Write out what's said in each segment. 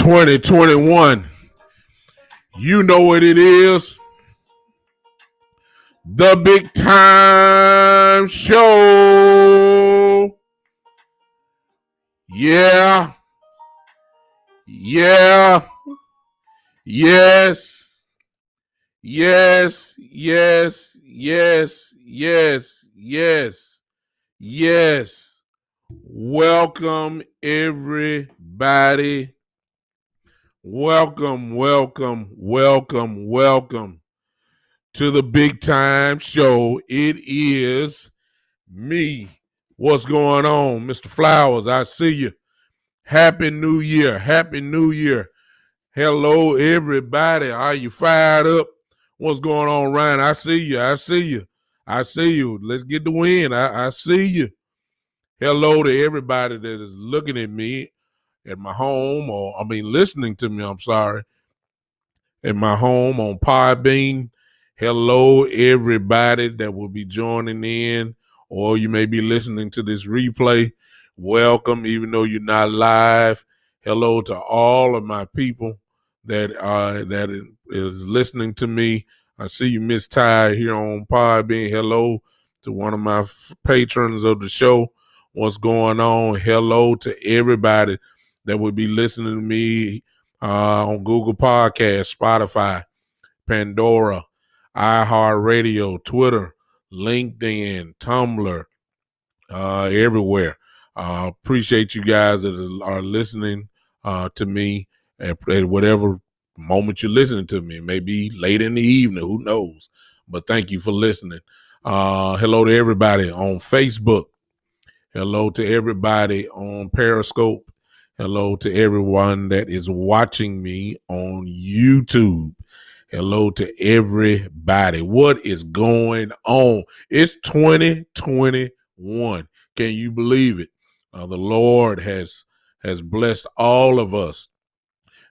2021. You know what it is. The Big Time Show. Yeah. Yes. Welcome, everybody. Welcome to the Big Time Show. It is me. What's going on, Mr. Flowers? I see you. Happy New Year. Hello, everybody. Are you fired up? What's going on, Ryan? I see you. Let's get the win. I see you. Hello to everybody that is looking at me at my home, listening to me, at my home on Podbean. Hello, everybody that will be joining in, or you may be listening to this replay. Welcome, even though you're not live. Hello to all of my people that is listening to me. I see you, Miss Ty, here on Podbean. Hello to one of my patrons of the show. What's going on? Hello to everybody that will be listening to me on Google Podcasts, Spotify, Pandora, iHeartRadio, Twitter, LinkedIn, Tumblr, everywhere. Appreciate you guys that are listening to me at whatever moment you're listening to me. It may be late in the evening, who knows? But thank you for listening. Hello to everybody on Facebook. Hello to everybody on Periscope. Hello to everyone that is watching me on YouTube. Hello to everybody. What is going on? It's 2021. Can you believe it? The Lord has blessed all of us,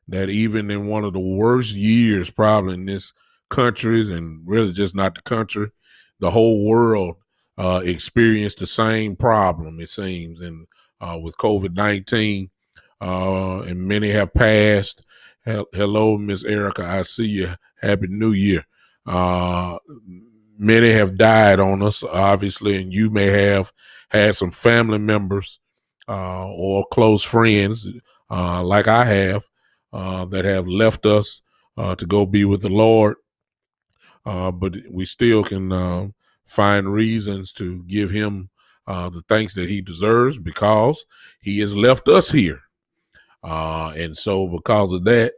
that even in one of the worst years probably in this country, and really just not the country, the whole world experienced the same problem, it seems, and with COVID-19, and many have passed. Hello, Miss Erica, I see you. Happy New Year. Many have died on us, obviously, and you may have had some family members or close friends, like I have, that have left us to go be with the Lord. But we still can find reasons to give him the thanks that he deserves, because he has left us here. And so because of that,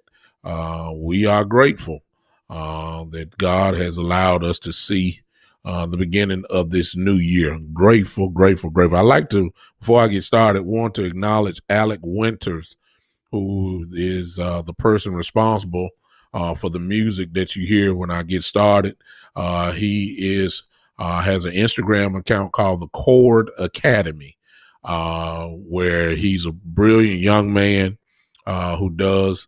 we are grateful that God has allowed us to see the beginning of this new year. Grateful. I like to, before I get started, want to acknowledge Alec Winters, who is the person responsible for the music that you hear when I get started. He has an Instagram account called the Chord Academy, where he's a brilliant young man who does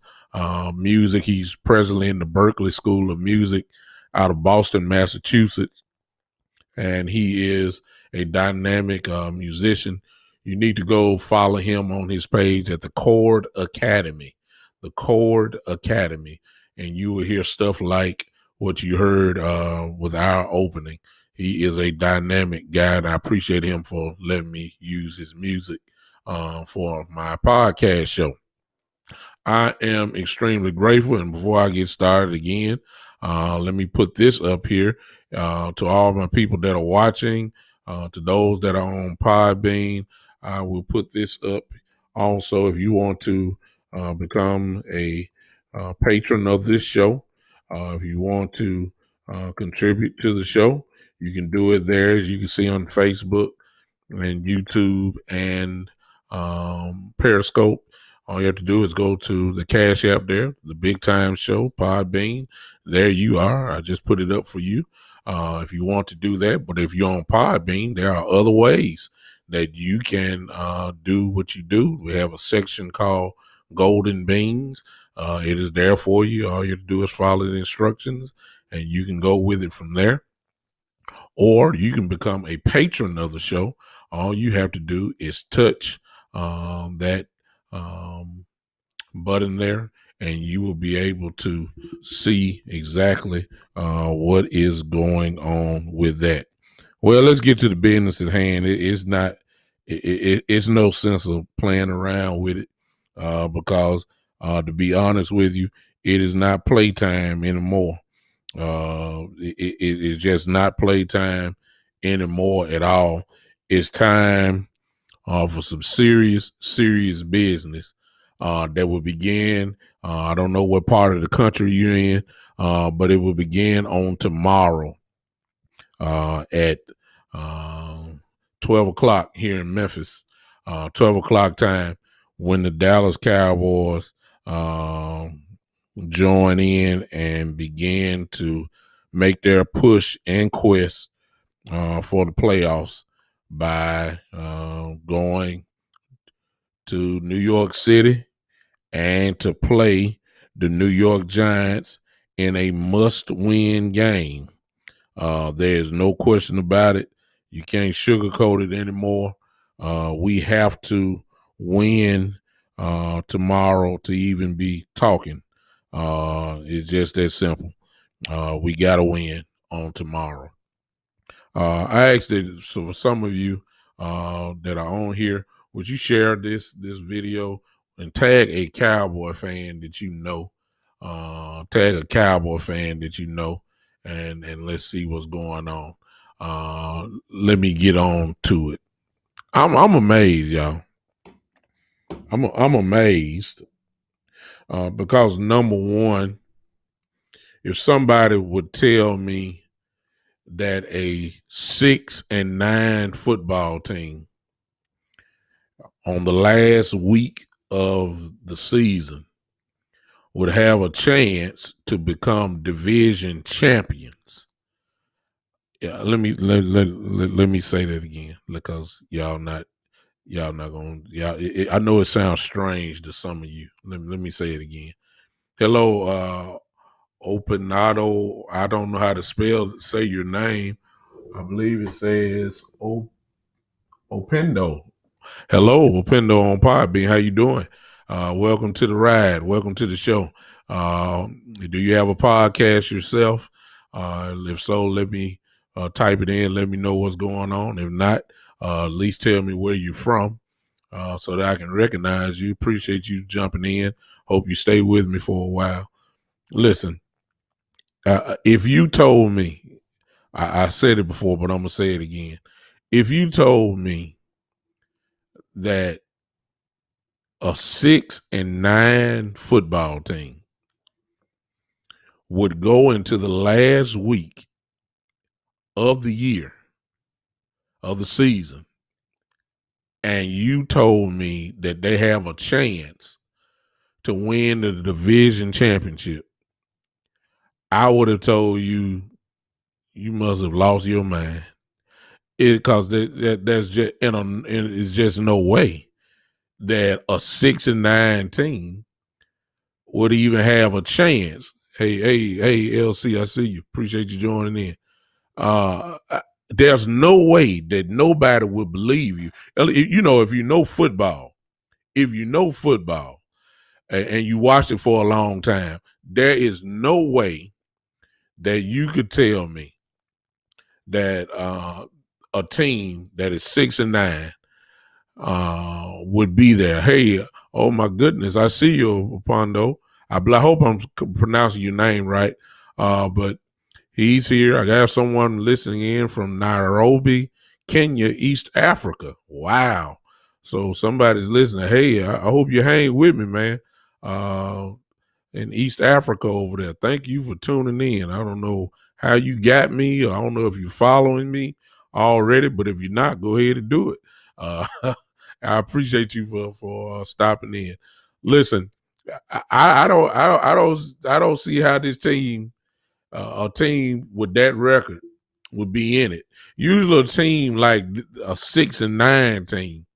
music. He's presently in the Berklee School of Music out of Boston, Massachusetts, and he is a dynamic musician. You need to go follow him on his page at the Chord Academy, and you will hear stuff like what you heard with our opening. He is a dynamic guy, and I appreciate him for letting me use his music for my podcast show. I am extremely grateful, and before I get started again, let me put this up here to all my people that are watching, to those that are on Podbean. I will put this up also if you want to become a patron of this show. If you want to contribute to the show, you can do it there, as you can see on Facebook and YouTube and Periscope. All you have to do is go to the Cash App there, the Big Time Show, Podbean. There you are. I just put it up for you if you want to do that. But if you're on Podbean, there are other ways that you can do what you do. We have a section called Golden Beans. It is there for you. All you have to do is follow the instructions, and you can go with it from there. Or you can become a patron of the show. All you have to do is touch that button there, and you will be able to see exactly what is going on with that. Well, let's get to the business at hand. It's no sense of playing around with it because, to be honest with you, it is not playtime anymore. It's just not playtime anymore at all. It's time for some serious business that will begin. I don't know what part of the country you're in, but it will begin on tomorrow at 12 o'clock here in Memphis, 12 o'clock time, when the Dallas Cowboys join in and begin to make their push and quest for the playoffs by going to New York City and to play the New York Giants in a must-win game. There's no question about it. You can't sugarcoat it anymore. We have to win tomorrow to even be talking. It's just that simple. We got to win on tomorrow. I asked that, so for some of you that are on here, would you share this video and tag a Cowboy fan that you know? Tag a Cowboy fan that you know, and let's see what's going on. Let me get on to it. I'm amazed, y'all. I'm amazed because, number one, if somebody would tell me that a 6-9 football team on the last week of the season would have a chance to become division champions. Yeah, let me say that again, because y'all not gonna, I know it sounds strange to some of you. Let me say it again. Hello, Opinato. I don't know how to say your name. I believe it says Opendo. Hello, Opendo on Podbean. How you doing? Welcome to the ride. Welcome to the show. Do you have a podcast yourself? If so, let me type it in. Let me know what's going on. If not, at least tell me where you're from so that I can recognize you. Appreciate you jumping in. Hope you stay with me for a while. Listen, if you told me, I said it before, but I'm going to say it again. If you told me that a 6-9 football team would go into the last week of the year, of the season, and you told me that they have a chance to win the division championship, I would have told you, you must have lost your mind. Because there's just, it's just no way that a 6-9 team would even have a chance. Hey, LC, I see you. Appreciate you joining in. There's no way that nobody would believe you. You know, if you know football, and you watched it for a long time, there is no way that you could tell me that a team that is 6-9 would be there. Hey, oh my goodness, I see you, Pondo. I hope I'm pronouncing your name right. But he's here. I got someone listening in from Nairobi, Kenya, East Africa. Wow. So somebody's listening. Hey, I hope you hang with me, man. In East Africa over there. Thank you for tuning in. I don't know how you got me. I don't know if you're following me already, but if you're not, go ahead and do it. I appreciate you for stopping in. Listen, I don't see how this team, a team with that record, would be in it. Usually, a team like a 6-9 team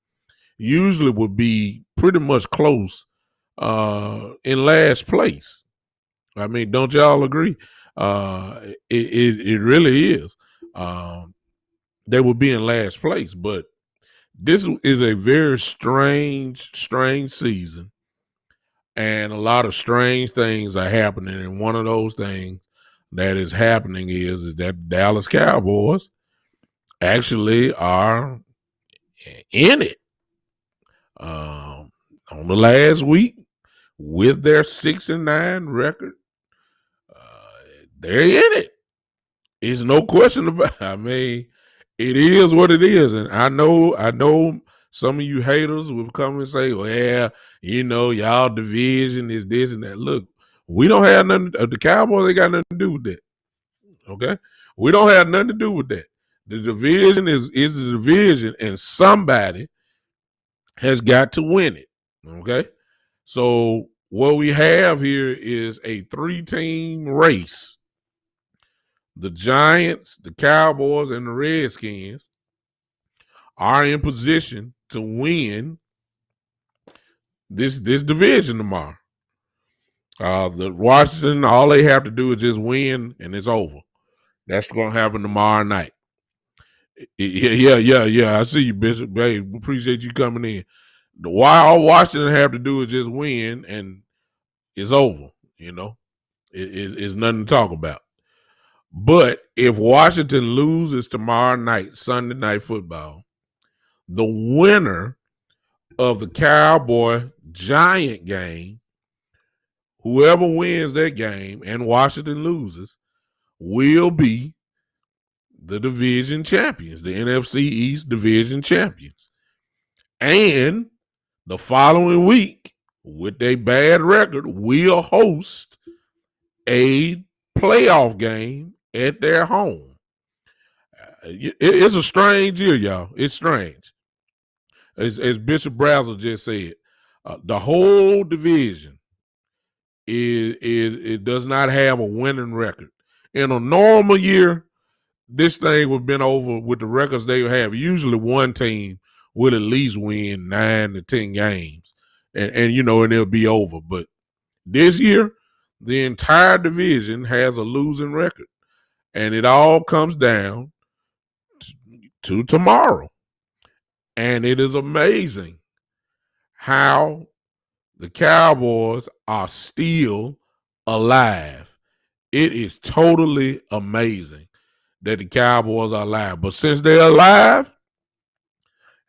usually would be pretty much close in last place. I mean, don't y'all agree? It really is. They would be in last place, but this is a very strange season and a lot of strange things are happening. And one of those things that is happening is that Dallas Cowboys actually are in it. On the last week, with their 6-9 record, they're in it. It's no question about it. I mean, it is what it is. And I know some of you haters will come and say, well, y'all division is this and that. Look, we don't have nothing, the Cowboys ain't got nothing to do with that. Okay? We don't have nothing to do with that. The division is the division, and somebody has got to win it. Okay? So what we have here is a 3-team race. The Giants, the Cowboys, and the Redskins are in position to win this division tomorrow. The Washington, all they have to do is just win, and it's over. That's going to happen tomorrow night. Yeah. I see you, Bishop. Hey, appreciate you coming in. All Washington have to do is just win, and it's over. It's nothing to talk about. But if Washington loses tomorrow night, Sunday Night Football, the winner of the Cowboy-Giant game, whoever wins that game and Washington loses, will be the division champions, the NFC East division champions. And the following week, with a bad record, will host a playoff game at their home. It's a strange year, y'all. It's strange. As Bishop Brazel just said, the whole division it does not have a winning record. In a normal year, this thing would have been over with the records they have. Usually one team will at least win 9 to 10 games, and it'll be over. But this year, the entire division has a losing record, and it all comes down to tomorrow. And it is amazing how the Cowboys are still alive. It is totally amazing that the Cowboys are alive. But since they're alive,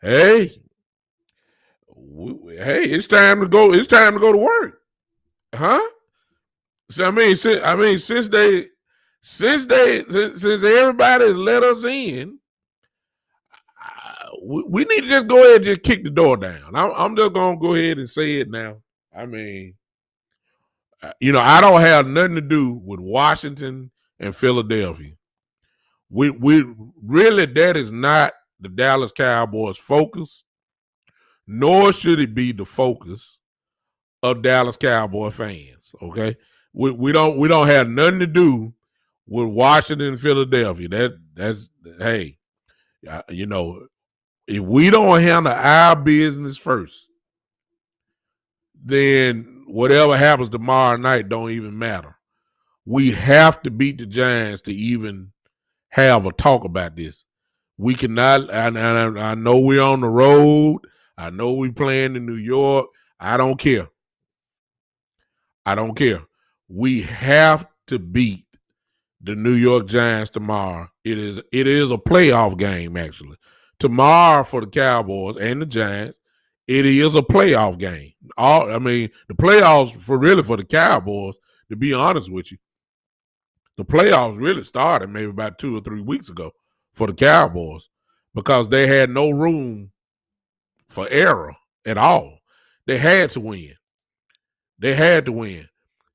hey, it's time to go. It's time to go to work, huh? So since everybody let us in, we need to just go ahead and just kick the door down. I'm just gonna go ahead and say it now. I don't have nothing to do with Washington and Philadelphia. We really, that is not the Dallas Cowboys' focus, nor should it be the focus of Dallas Cowboy fans. Okay, we don't have nothing to do with Washington and Philadelphia. That's hey, if we don't handle our business first, then whatever happens tomorrow night don't even matter. We have to beat the Giants to even have a talk about this. We cannot. I know we're on the road. I know we playing in New York. I don't care. We have to beat the New York Giants tomorrow. It is a playoff game, actually. Tomorrow for the Cowboys and the Giants, it is a playoff game. The playoffs for the Cowboys, to be honest with you, the playoffs really started maybe about 2 or 3 weeks ago for the Cowboys because they had no room for error at all. They had to win.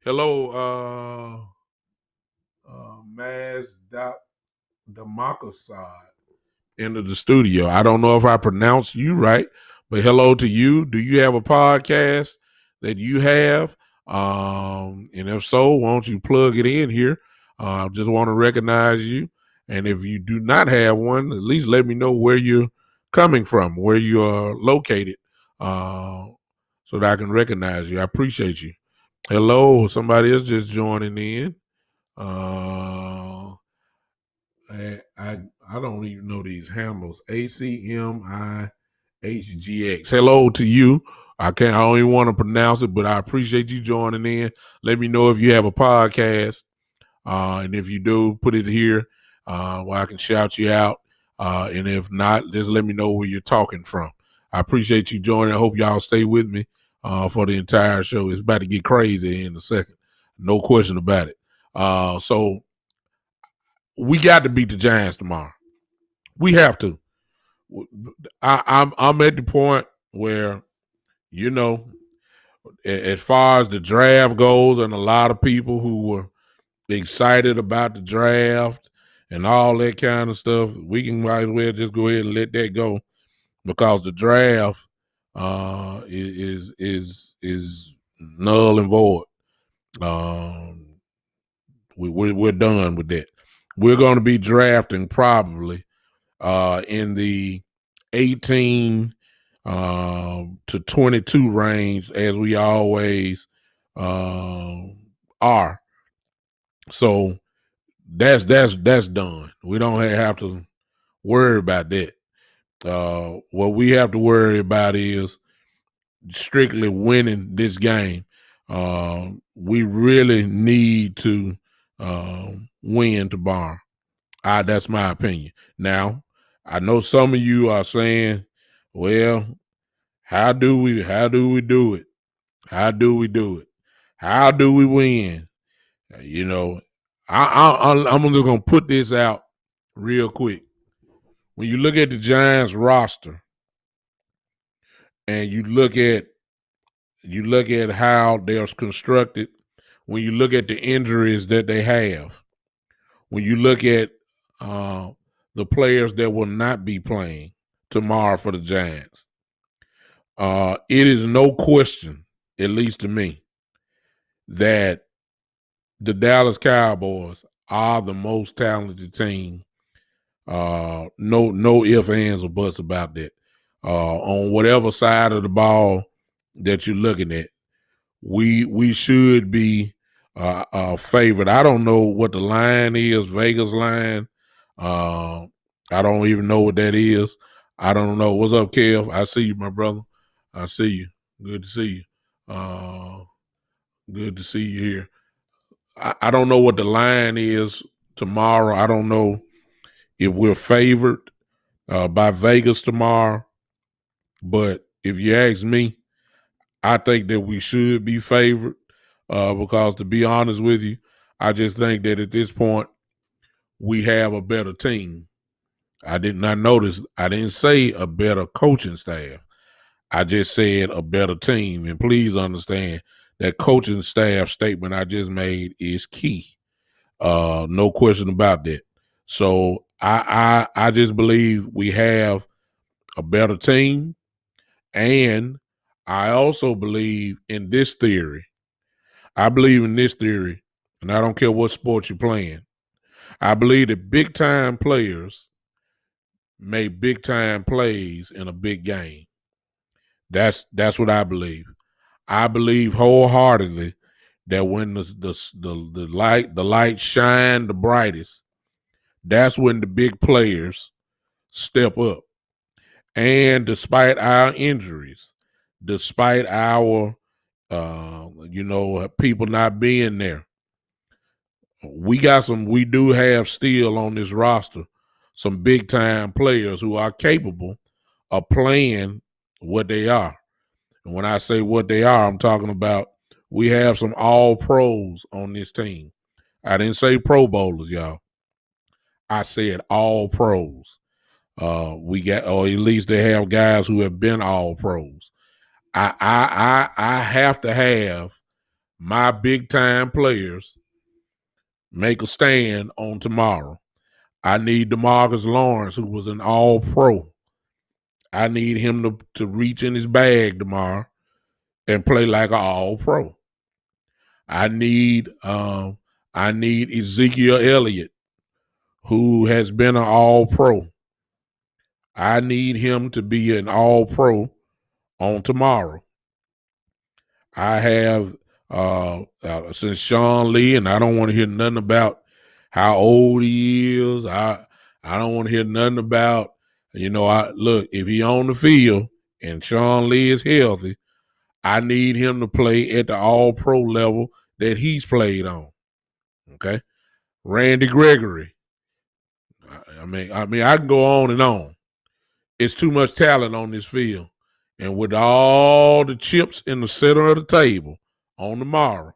Hello, Maz Damakasad into the studio. I don't know if I pronounced you right, but hello to you. Do you have a podcast that you have? And if so, why don't you plug it in here? I just want to recognize you. And if you do not have one, at least let me know where you're coming from, where you are located, so that I can recognize you. I appreciate you. Hello, somebody else just joining in. I don't even know these handles. ACMIHGX. Hello to you. I don't even want to pronounce it, but I appreciate you joining in. Let me know if you have a podcast. And if you do, put it here where I can shout you out. And if not, just let me know where you're talking from. I appreciate you joining. I hope y'all stay with me for the entire show. It's about to get crazy in a second. No question about it. So we got to beat the Giants tomorrow. We have to. I'm at the point where, you know, as far as the draft goes, and a lot of people who were excited about the draft and all that kind of stuff, we can might as well just go ahead and let that go, because the draft is null and void. We're done with that. We're going to be drafting probably in the 18 to 22 range, as we always are. So that's done. We don't have to worry about that. What we have to worry about is strictly winning this game. We really need to win tomorrow. That's my opinion. Now, I know some of you are saying, well, how do we do it? How do we do it? How do we win? You know, I'm just gonna put this out real quick. When you look at the Giants roster and you look at how they're constructed, when you look at the injuries that they have, when you look at the players that will not be playing tomorrow for the Giants, it is no question, at least to me, that the Dallas Cowboys are the most talented team. No ifs, ands, or buts about that. On whatever side of the ball that you're looking at, we should be favored. I don't know what the line is, Vegas line. I don't even know what that is. I don't know. What's up, Kev? I see you, my brother. I see you. Good to see you. Good to see you here. I don't know what the line is tomorrow. I don't know if we're favored by Vegas tomorrow. But if you ask me, I think that we should be favored because, to be honest with you, I just think that at this point we have a better team. I did not notice. I didn't say a better coaching staff. I just said a better team. And please understand that coaching staff statement I just made is key. No question about that. So I just believe we have a better team. And I also believe in this theory. I believe in this theory, and I don't care what sport you're playing. I believe that big time players make big time plays in a big game. That's what I believe. I believe wholeheartedly that when the light shine the brightest, that's when the big players step up. And despite our injuries, despite our people not being there, we do have still on this roster some big time players who are capable of playing what they are. And when I say what they are, I'm talking about we have some all pros on this team. I didn't say Pro Bowlers, y'all. I said all pros. We got, or at least they have guys who have been all pros. I have to have my big time players make a stand on tomorrow. I need DeMarcus Lawrence, who was an all pro. I need him to reach in his bag tomorrow and play like an all pro. I need Ezekiel Elliott, who has been an all pro. I need him to be an all pro on tomorrow. I have since Sean Lee, and I don't want to hear nothing about how old he is. I don't want to hear nothing about, look, if he on the field and Sean Lee is healthy, I need him to play at the all-pro level that he's played on. Okay, Randy Gregory. I mean, I can go on and on. It's too much talent on this field, and with all the chips in the center of the table on tomorrow,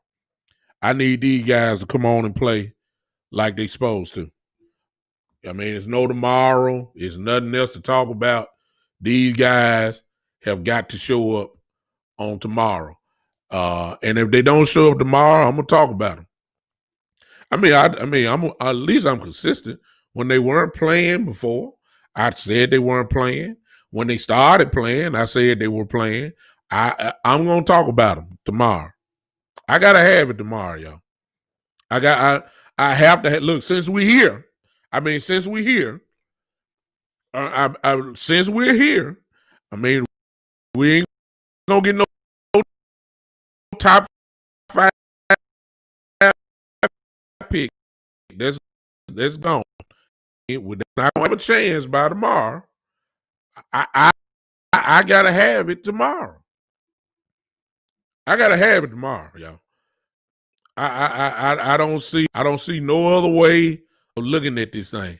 I need these guys to come on and play like they supposed to. I mean, it's no tomorrow. It's nothing else to talk about. These guys have got to show up on tomorrow. And if they don't show up tomorrow, I'm gonna talk about them. I'm at least I'm consistent. When they weren't playing before, I said they weren't playing. When they started playing, I said they were playing. I'm gonna talk about them tomorrow. I gotta have it tomorrow, y'all. I have to look since we're here. Since we're here. Since we're here, we ain't gonna get no top 5 pick. That's gone. We're not gonna have a chance by tomorrow. I gotta have it tomorrow. I gotta have it tomorrow, y'all. I don't see no other way of looking at this thing.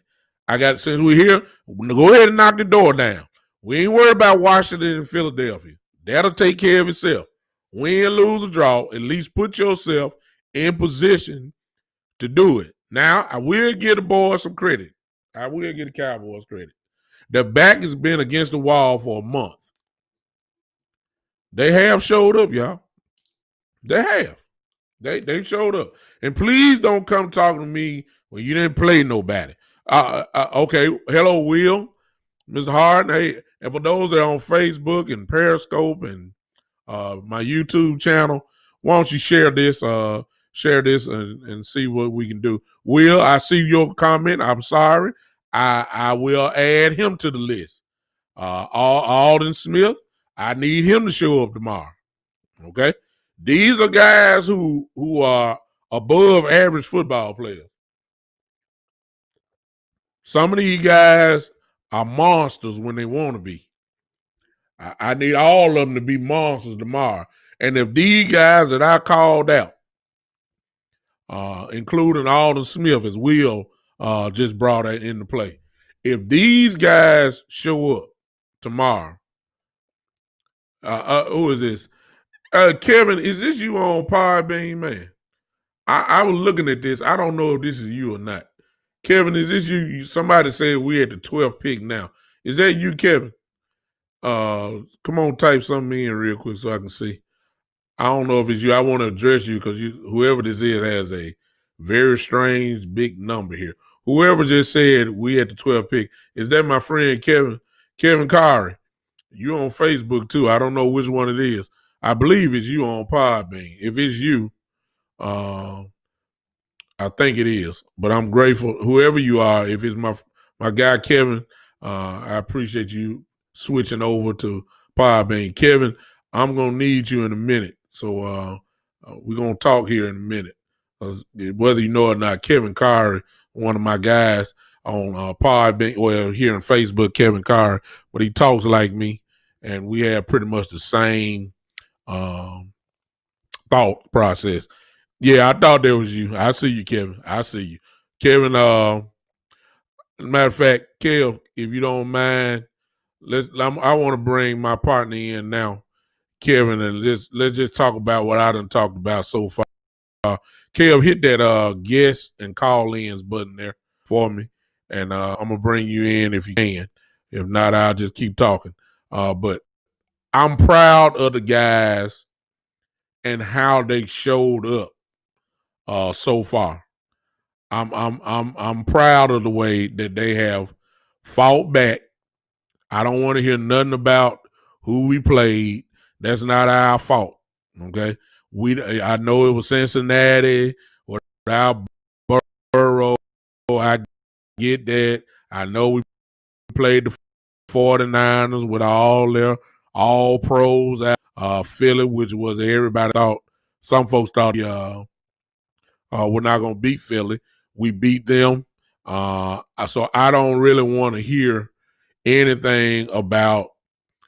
Since we're here, go ahead and knock the door down. We ain't worried about Washington and Philadelphia. That'll take care of itself. Win, lose, or draw, at least put yourself in position to do it. Now, I will give the boys some credit. I will give the Cowboys credit. Their back has been against the wall for a month. They have showed up, y'all. They have. They showed up. And please don't come talking to me when you didn't play nobody. Okay, hello, Will, Mr. Harden. Hey, and for those that are on Facebook and Periscope and my YouTube channel, why don't you share this and see what we can do. Will, I see your comment. I'm sorry. I will add him to the list. Alden Smith, I need him to show up tomorrow. Okay? These are guys who are above average football players. Some of these guys are monsters when they want to be. I need all of them to be monsters tomorrow. And if these guys that I called out, including Alden Smith, as Will just brought that into play, if these guys show up tomorrow, who is this? Kevin, is this you on Podbean, man? I was looking at this. I don't know if this is you or not. Kevin, is this you? Somebody said we're at the 12th pick now. Is that you, Kevin? Come on, type something in real quick so I can see. I don't know if it's you. I want to address you because whoever this is has a very strange big number here. Whoever just said we at the 12th pick, is that my friend Kevin Curry? You on Facebook too. I don't know which one it is. I believe it's you on Podbean. If it's you, I think it is. But I'm grateful, whoever you are. If it's my guy Kevin, I appreciate you switching over to Podbean. Kevin, I'm gonna need you in a minute. So we're gonna talk here in a minute. Whether you know it or not, Kevin Curry, one of my guys on Podbean, well, here on Facebook, Kevin Curry, but he talks like me, and we have pretty much the same thought process. Yeah, I thought that was you. I see you, Kevin. I see you. Kevin, as a matter of fact, Kev, if you don't mind, I want to bring my partner in now, Kevin, and let's just talk about what I done talked about so far. Kev, hit that guest and call-ins button there for me, and I'm going to bring you in if you can. If not, I'll just keep talking. But I'm proud of the guys and how they showed up so far. I'm proud of the way that they have fought back. I don't want to hear nothing about who we played. That's not our fault. Okay, I know it was Cincinnati without Burrow. I get that. I know we played the 49ers with all their all pros at Philly, which was everybody thought. Some folks thought we're not going to beat Philly. We beat them. So I don't really want to hear anything about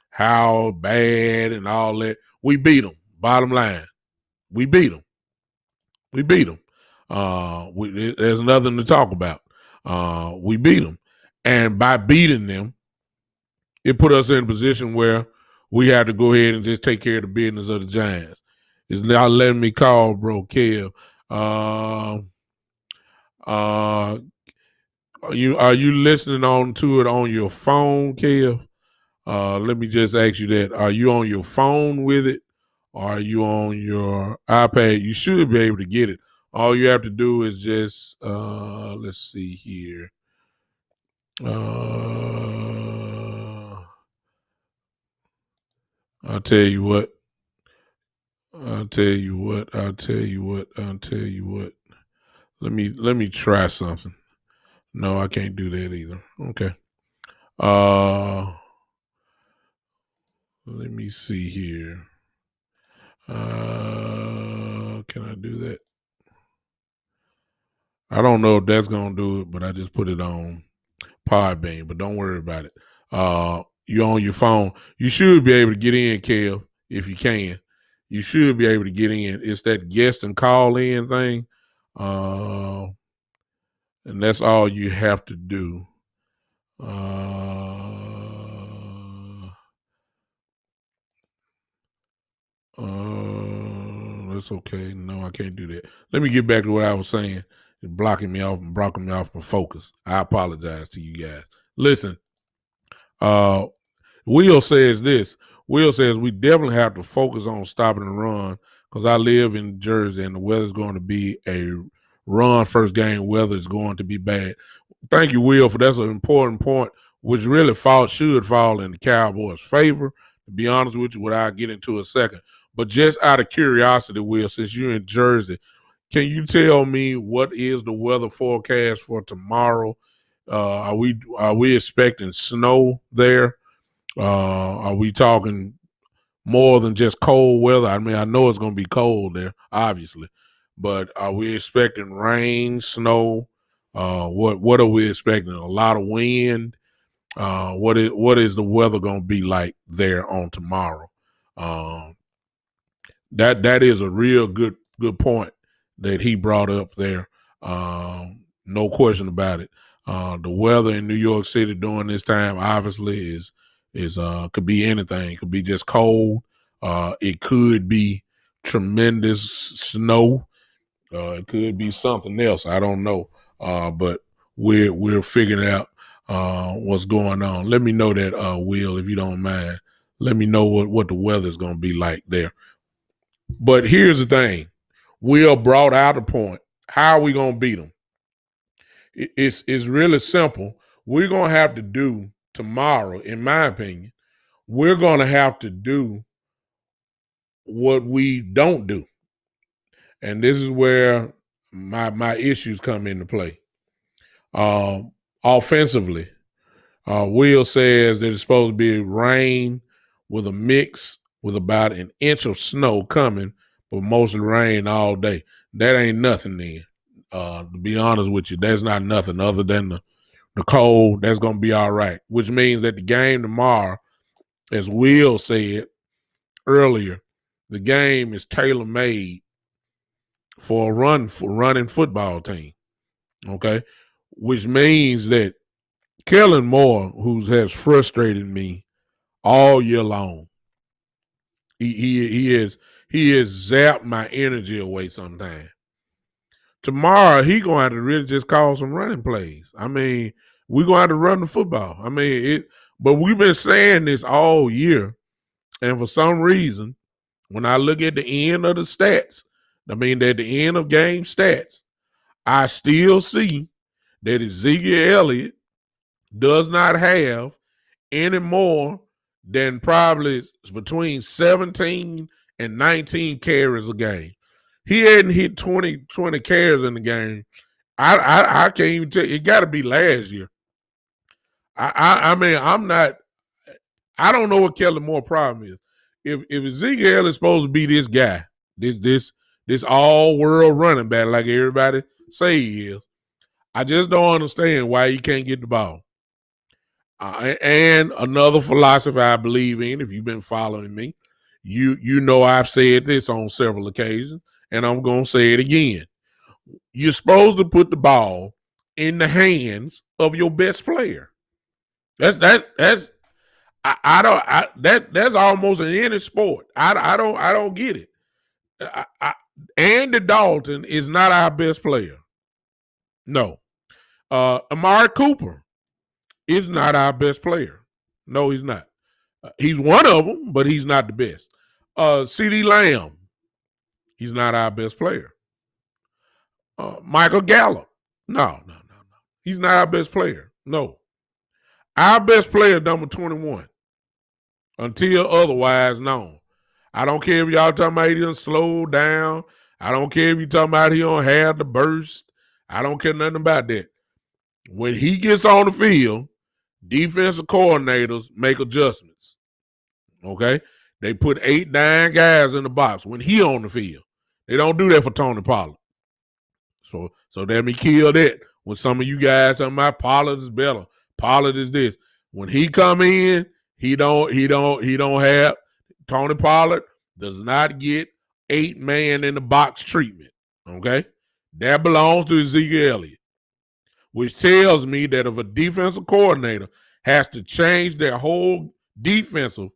how bad and all that. We beat them. Bottom line, we beat them. We beat them. There's nothing to talk about. We beat them, and by beating them, it put us in a position where we had to go ahead and just take care of the business of the Giants. It's now letting me call, bro, Kev. Are you listening on to it on your phone, Kev? Let me just ask you that. Are you on your phone with it? Or are you on your iPad? You should be able to get it. All you have to do is just let's see here. I'll tell you what. Let me try something. No, I can't do that either. Okay. Let me see here. Can I do that? I don't know if that's gonna do it, but I just put it on Podbean, but don't worry about it. You're on your phone. You should be able to get in, Kev, if you can. You should be able to get in. It's that guest and call in thing. And that's all you have to do. That's okay. No, I can't do that. Let me get back to what I was saying. It's blocking me off my focus. I apologize to you guys. Listen, Will says this. Will says we definitely have to focus on stopping the run because I live in Jersey and the weather's going to be a run first game. Weather is going to be bad. Thank you, Will, for that's an important point, which really should fall in the Cowboys' favor. To be honest with you, what I'll get into a second. But just out of curiosity, Will, since you're in Jersey, can you tell me what is the weather forecast for tomorrow? Are we expecting snow there? Are we talking more than just cold weather? I mean, I know it's going to be cold there, obviously, but are we expecting rain, snow? What are we expecting? A lot of wind. What is the weather going to be like there on tomorrow? That is a real good point that he brought up there. No question about it. The weather in New York City during this time obviously is could be anything. It could be just cold. It could be tremendous snow. It could be something else. I don't know. But we're figuring out what's going on. Let me know that, Will, if you don't mind. Let me know what the weather's going to be like there. But here's the thing. Will brought out a point. How are we going to beat them? It's really simple. We're going to have to do tomorrow, in my opinion, we're going to have to do what we don't do. And this is where my issues come into play. Offensively, Will says that it's supposed to be rain with a mix with about an inch of snow coming, but mostly rain all day. That ain't nothing then. To be honest with you, that's not nothing other than the cold. That's going to be all right, which means that the game tomorrow, as Will said earlier, the game is tailor-made for running football team. Okay, which means that Kellen Moore, who has frustrated me all year long, he has zapped my energy away sometimes. Tomorrow he gonna have to really just call some running plays. I mean, we're gonna have to run the football. I mean but we've been saying this all year, and for some reason, when I look at the end of the stats, I mean at the end of game stats, I still see that Ezekiel Elliott does not have any more than probably between 17 and 19 carries a game. He hadn't hit 20 carries in the game. I can't even tell you. It got to be last year. I mean, I don't know what Kellen Moore problem is. If Ezekiel is supposed to be this guy, this all world running back like everybody say he is, I just don't understand why he can't get the ball. And another philosophy I believe in, if you've been following me, You know I've said this on several occasions, and I'm gonna say it again. You're supposed to put the ball in the hands of your best player. That's that's almost in any sport. I don't get it. Andy Dalton is not our best player. No. Amari Cooper is not our best player. No, he's not. He's one of them, but he's not the best. CeeDee Lamb, he's not our best player. Michael Gallup, no. He's not our best player. No. Our best player, number 21, until otherwise known. I don't care if y'all talking about he done slowed down. I don't care if you talking about he don't have the burst. I don't care nothing about that. When he gets on the field, defensive coordinators make adjustments. Okay? They put 8, 9 guys in the box when he on the field. They don't do that for Tony Pollard. So let me kill that. When some of you guys talking about Pollard is better, Pollard is this. When he come in, he don't have Tony Pollard does not get 8-man in the box treatment. Okay? That belongs to Ezekiel Elliott, which tells me that if a defensive coordinator has to change their whole defensive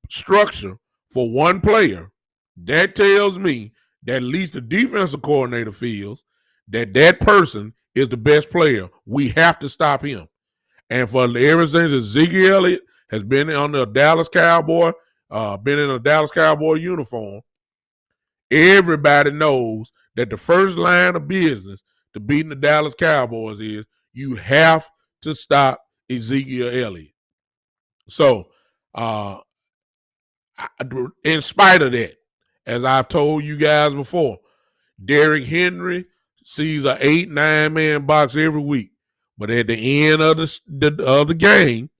structure for one player, that tells me that at least the defensive coordinator feels that person is the best player. We have to stop him. And for ever since Ezekiel Elliott has been on the Dallas Cowboy, been in a Dallas Cowboy uniform, everybody knows that the first line of business to beating the Dallas Cowboys is you have to stop Ezekiel Elliott. So, in spite of that, as I've told you guys before, Derrick Henry sees an 8, 9-man box every week. But at the end of the game,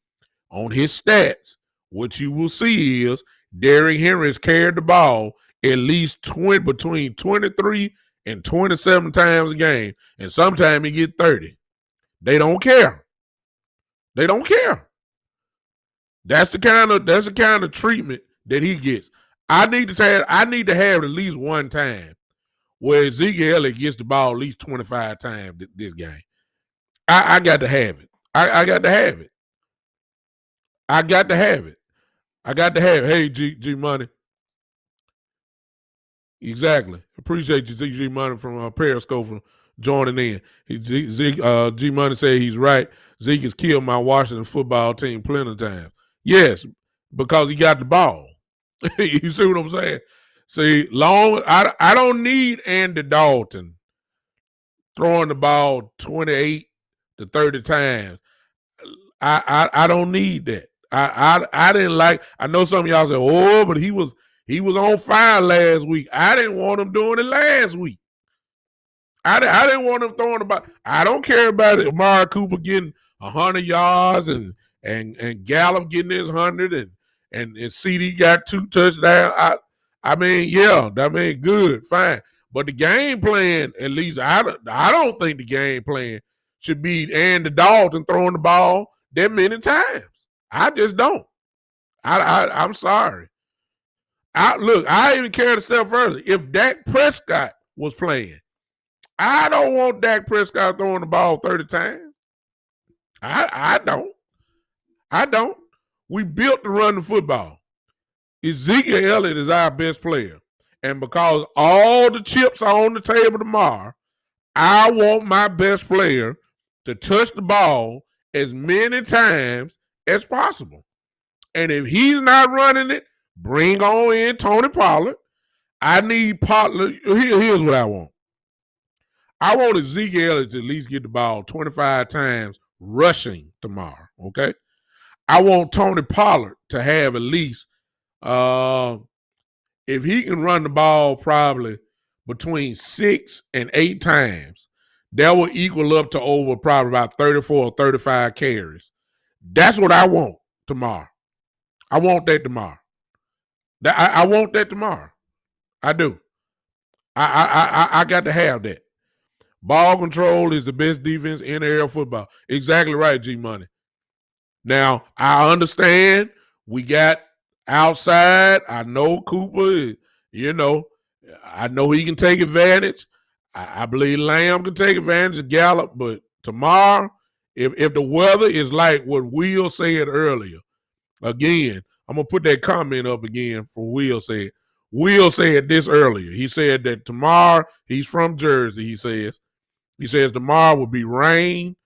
on his stats, what you will see is Derrick Henry has carried the ball at least between 23 and 27 times a game, and sometimes he get 30. They don't care. They don't care. That's the kind of treatment that he gets. I need to have at least one time where Ezekiel Elliott gets the ball at least 25 times this game. I got to have it. I got to have it. I got to have it. I got to have it. Hey, G Money. Exactly. Appreciate you, G Money from Periscope for joining in. G Money said he's right. Zeke has killed my Washington football team plenty of times. Yes, because he got the ball. You see what I'm saying? See, I don't need Andy Dalton throwing the ball 28 to 30 times. I don't need that. I didn't like. I know some of y'all say, "Oh, but he was on fire last week." I didn't want him doing it last week. I didn't want him throwing the ball. I don't care about it. Amari Cooper getting 100 yards and Gallup getting his 100 and CeeDee got 2 touchdowns. I mean, good, fine. But the game plan, at least I don't think the game plan should be Andy Dalton throwing the ball that many times. I just don't. I'm sorry. I even care a step further. If Dak Prescott was playing, I don't want Dak Prescott throwing the ball 30 times. I don't. We built to run the football. Ezekiel Elliott is our best player. And because all the chips are on the table tomorrow, I want my best player to touch the ball as many times as possible. And if he's not running it, bring on in Tony Pollard. I need Pollard. Here's what I want. I want Ezekiel Elliott to at least get the ball 25 times rushing tomorrow, okay? I want Tony Pollard to have at least, if he can run the ball probably between 6 and 8 times, that will equal up to over probably about 34 or 35 carries. That's what I want tomorrow. I want that tomorrow. I want that tomorrow. I do. I got to have that. Ball control is the best defense in air football. Exactly right, G Money. Now, I understand we got outside. I know Cooper, I know he can take advantage. I believe Lamb can take advantage of Gallup, but tomorrow, if the weather is like what Will said earlier, again, I'm going to put that comment up again for Will said. Will said this earlier. He said that tomorrow, he's from Jersey, he says tomorrow will be rain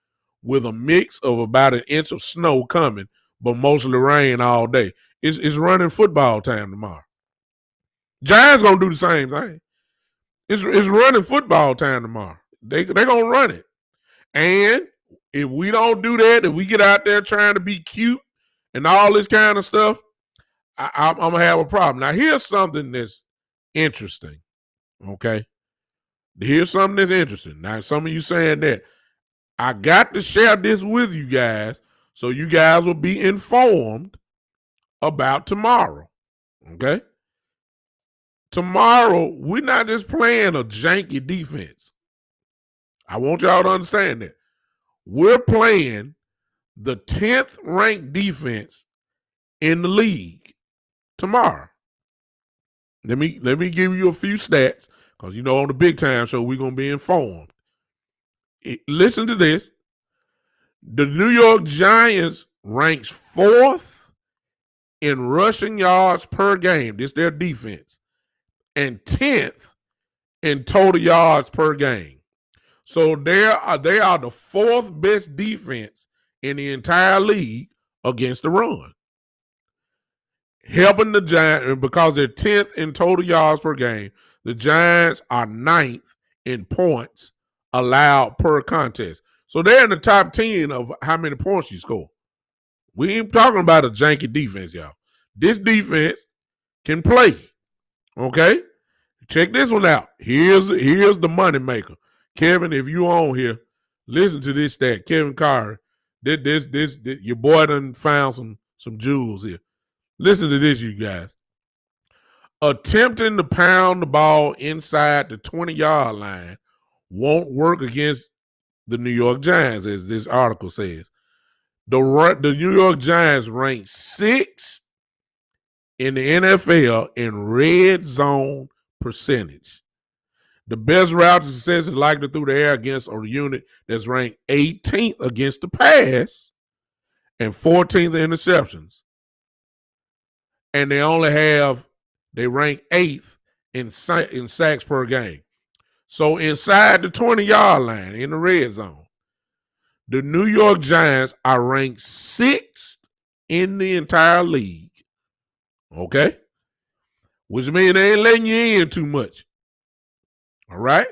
with a mix of about an inch of snow coming, but mostly rain all day. It's running football time tomorrow. Giants going to do the same thing. It's running football time tomorrow. They're going to run it. And if we don't do that, if we get out there trying to be cute and all this kind of stuff, I'm going to have a problem. Now, here's something that's interesting, okay? Here's something that's interesting. Now, some of you saying that. I got to share this with you guys so you guys will be informed about tomorrow, okay? Tomorrow, we're not just playing a janky defense. I want y'all to understand that. We're playing the 10th ranked defense in the league tomorrow. Let me give you a few stats because, on the Big Time Show, we're going to be informed. Listen to this. The New York Giants ranks 4th in rushing yards per game. This is their defense. And 10th in total yards per game. So they are the 4th best defense in the entire league against the run. Helping the Giants, and because they're 10th in total yards per game, the Giants are 9th in points allowed per contest. So they're in the top 10 of how many points you score. We ain't talking about a janky defense, y'all. This defense can play. Okay? Check this one out. Here's the money maker. Kevin, if you on here, listen to this stat. Kevin Carter, this your boy done found some jewels here. Listen to this, you guys. Attempting to pound the ball inside the 20-yard line won't work against the New York Giants, as this article says. The New York Giants rank 6th in the NFL in red zone percentage. The best route to success is likely through the air against a unit that's ranked 18th against the pass and 14th in interceptions. And they rank 8th in sacks per game. So inside the 20-yard line in the red zone, the New York Giants are ranked 6th in the entire league. Okay? Which means they ain't letting you in too much. All right?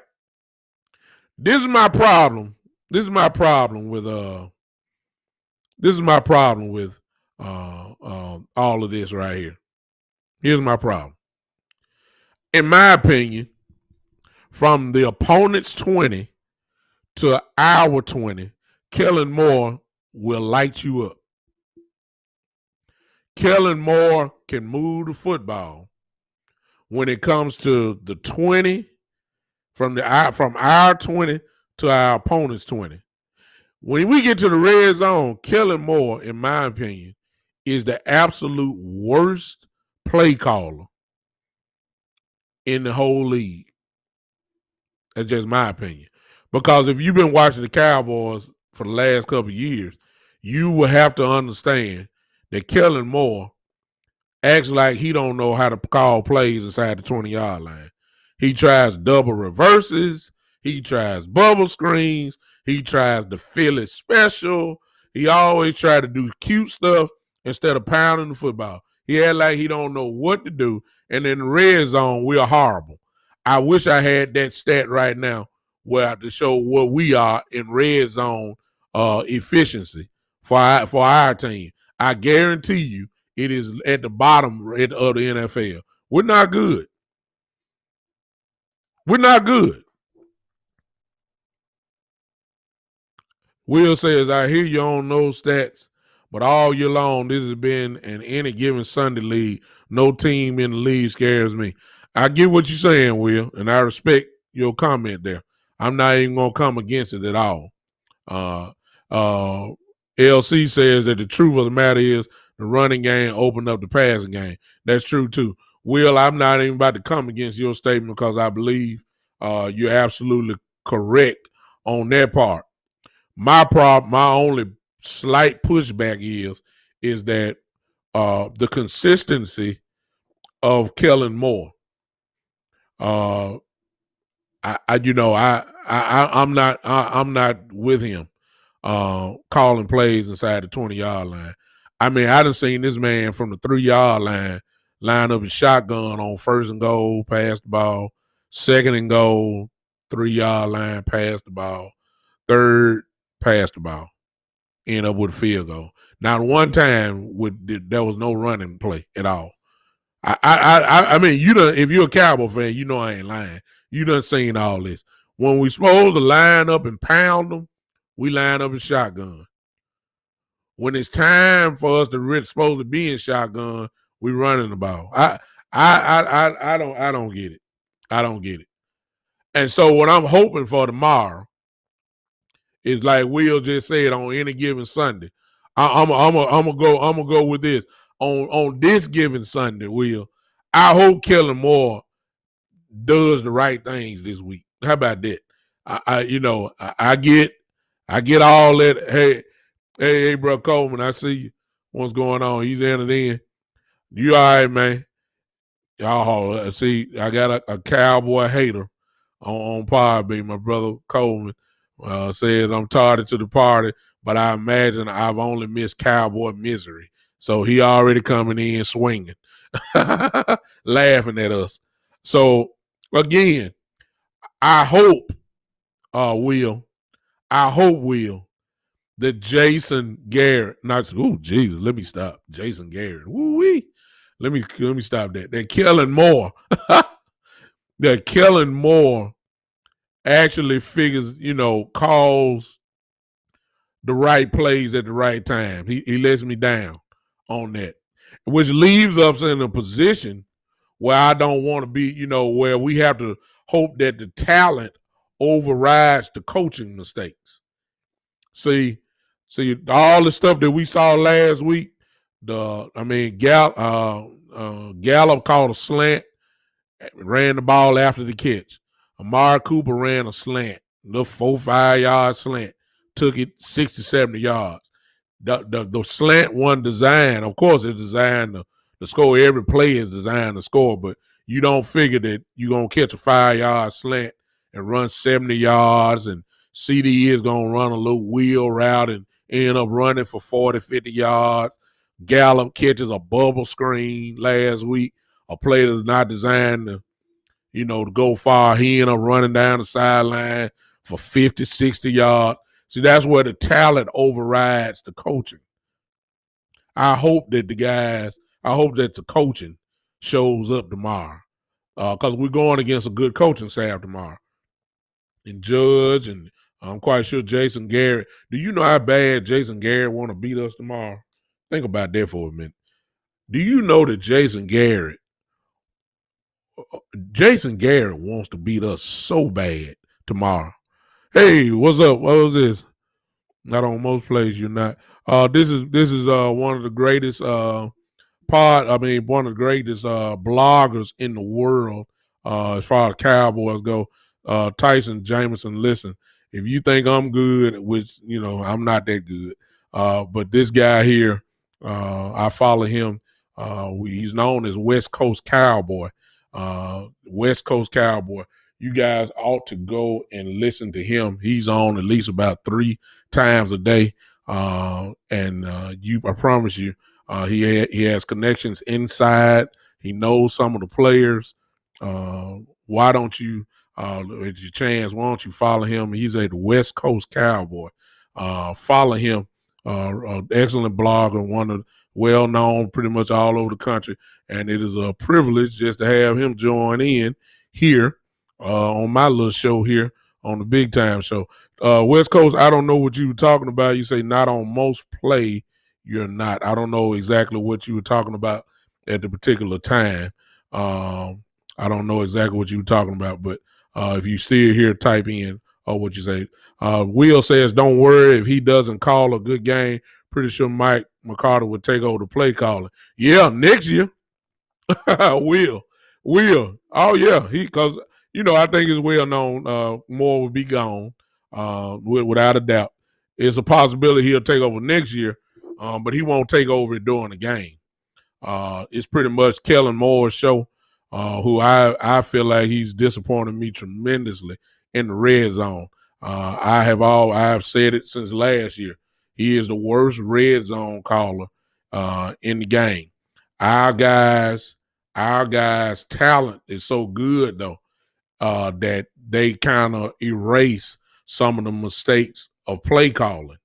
This is my problem. This is my problem with all of this right here. Here's my problem. In my opinion, from the opponent's 20 to our 20, Kellen Moore will light you up. Kellen Moore can move the football when it comes to the 20, from our 20 to our opponent's 20. When we get to the red zone, Kellen Moore, in my opinion, is the absolute worst play caller in the whole league. That's just my opinion. Because if you've been watching the Cowboys for the last couple of years, you will have to understand that Kellen Moore acts like he don't know how to call plays inside the 20-yard line. He tries double reverses. He tries bubble screens. He tries the Philly special. He always try to do cute stuff instead of pounding the football. He act like he don't know what to do. And in the red zone, we're horrible. I wish I had that stat right now where to show what we are in red zone efficiency for our team. I guarantee you it is at the bottom of the NFL. We're not good. We're not good. Will says, I hear you on those stats, but all year long, this has been an any given Sunday league. No team in the league scares me. I get what you're saying, Will, and I respect your comment there. I'm not even going to come against it at all. LC says that the truth of the matter is the running game opened up the passing game. That's true too. Will, I'm not even about to come against your statement because I believe you're absolutely correct on that part. My only slight pushback is that the consistency of Kellen Moore. I'm not with him calling plays inside the 20-yard line. I mean, I done seen this man from the 3-yard line up his shotgun on 1st and goal, pass the ball, 2nd and goal, 3-yard line, pass the ball, 3rd, pass the ball, end up with a field goal. Not one time there was no running play at all. I mean, if you're a Cowboy fan, you know I ain't lying. You done seen all this. When we supposed to line up and pound them, we line up in shotgun. When it's time for us to supposed to be in shotgun, we running the ball. I don't get it. I don't get it. And so what I'm hoping for tomorrow is like Will just said on any given Sunday. I'm gonna go with this on this given Sunday. Will, I hope Kellen Moore does the right things this week. How about that? I get all that. Hey, bro Coleman, I see you. What's going on? He's entered in. You all right, man? Y'all see, I got a Cowboy hater on Podbean. My brother Coleman says I'm tardy to the party, but I imagine I've only missed Cowboy misery. So he already coming in swinging, laughing at us. So again, I hope, Will, that Jason Garrett, Jesus, let me stop. Jason Garrett, woo-wee. Let me stop that. That Kellen Moore actually figures, calls the right plays at the right time. He lets me down on that, which leaves us in a position where I don't want to be, where we have to hope that the talent overrides the coaching mistakes. See, all the stuff that we saw last week. Gallup caught a slant, ran the ball after the catch. Amari Cooper ran a slant, little 4-5 yard slant, took it 60, 70 yards. The slant one designed, of course, it's designed to score. Every play is designed to score, but you don't figure that you're going to catch a 5-yard slant and run 70 yards, and CD is going to run a little wheel route and end up running for 40, 50 yards. Gallup catches a bubble screen last week, a play that's not designed to go far. He ended up running down the sideline for 50, 60 yards. See, that's where the talent overrides the coaching. I hope that the coaching shows up tomorrow, because we're going against a good coaching staff tomorrow. And Judge, and I'm quite sure Jason Garrett. Do you know how bad Jason Garrett want to beat us tomorrow? Think about that for a minute. Do you know that Jason Garrett wants to beat us so bad tomorrow? Hey, what's up? What was this? Not on most plays, you're not. This is one of the greatest one of the greatest bloggers in the world as far as Cowboys go. Tyson Jameson, listen, if you think I'm good, which I'm not that good, but this guy here, I follow him. He's known as West Coast Cowboy. West Coast Cowboy. You guys ought to go and listen to him. He's on at least about 3 times a day, I promise you, he has connections inside. He knows some of the players. Why don't you, at your chance, why don't you follow him? He's a West Coast Cowboy. Follow him. Excellent blogger, one of well-known pretty much all over the country, and it is a privilege just to have him join in here on my little show here on the Big Time Show. West Coast, I don't know what you were talking about. You say not on most play, you're not. I don't know exactly what you were talking about at the particular time. I don't know exactly what you were talking about, but if you still here, type in what you say. Will says, don't worry if he doesn't call a good game. pretty sure Mike McCarter would take over the play calling. Yeah, next year. Will. Oh yeah, because I think it's well known. Moore will be gone, without a doubt. It's a possibility he'll take over next year, but he won't take over it during the game. It's pretty much Kellen Moore's show, who I feel like he's disappointed me tremendously in the red zone. I have said it since last year. He is the worst red zone caller in the game. Our guys' talent is so good though, that they kind of erase some of the mistakes of play calling.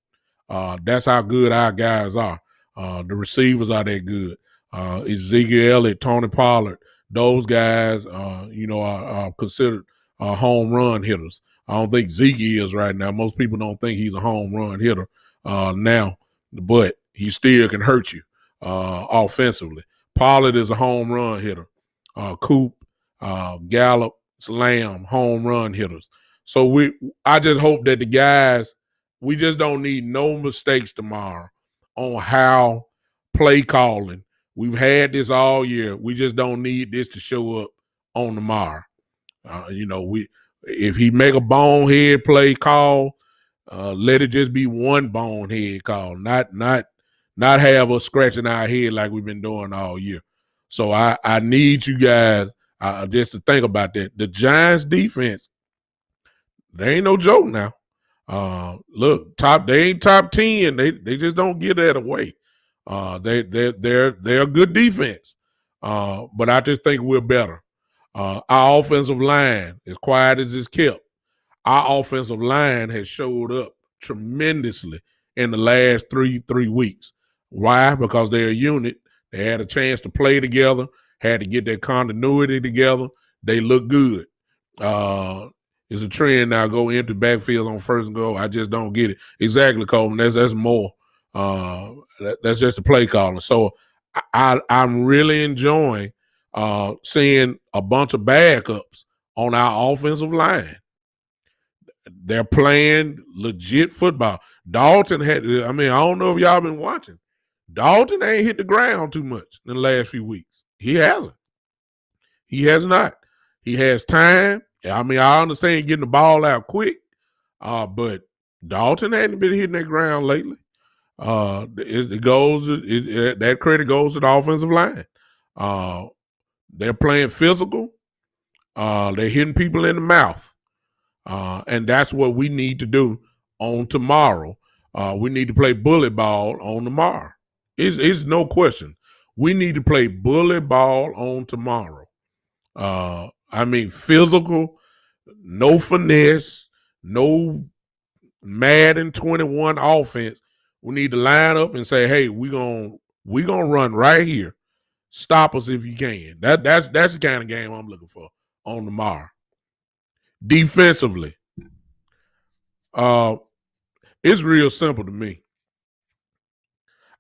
That's how good our guys are. The receivers are that good. Ezekiel Elliott, Tony Pollard, those guys, are considered home run hitters. I don't think Zeke is right now. Most people don't think he's a home run hitter now, but he still can hurt you offensively. Pollard is a home run hitter. Coop, Gallup, Lamb, home run hitters. So I just hope that the guys, we just don't need no mistakes tomorrow on how play calling. We've had this all year. We just don't need this to show up on tomorrow. If he make a bonehead play call, let it just be one bonehead call, not have us scratching our head like we've been doing all year. So I need you guys just to think about that. The Giants defense, they ain't no joke now. Look, they ain't top 10. They just don't give that away. They're a good defense. But I just think we're better. Our offensive line, as quiet as it's kept, our offensive line has showed up tremendously in the last three weeks. Why? Because they're a unit. They had a chance to play together, had to get their continuity together. They look good. It's a trend now, go empty backfield on first and goal. I just don't get it. Exactly, Coleman. That's more. That's just the play calling. So I'm really enjoying seeing a bunch of backups on our offensive line. They're playing legit football. Dalton I don't know if y'all been watching. Dalton ain't hit the ground too much in the last few weeks. He hasn't. He has not. He has time. I understand getting the ball out quick, but Dalton hadn't been hitting that ground lately. That credit goes to the offensive line. They're playing physical. They're hitting people in the mouth. And that's what we need to do on tomorrow. We need to play bully ball on tomorrow. It's no question. We need to play bully ball on tomorrow. Physical, no finesse, no Madden 21 offense. We need to line up and say, hey, we gonna run right here. Stop us if you can. That's the kind of game I'm looking for on tomorrow. Defensively, it's real simple to me.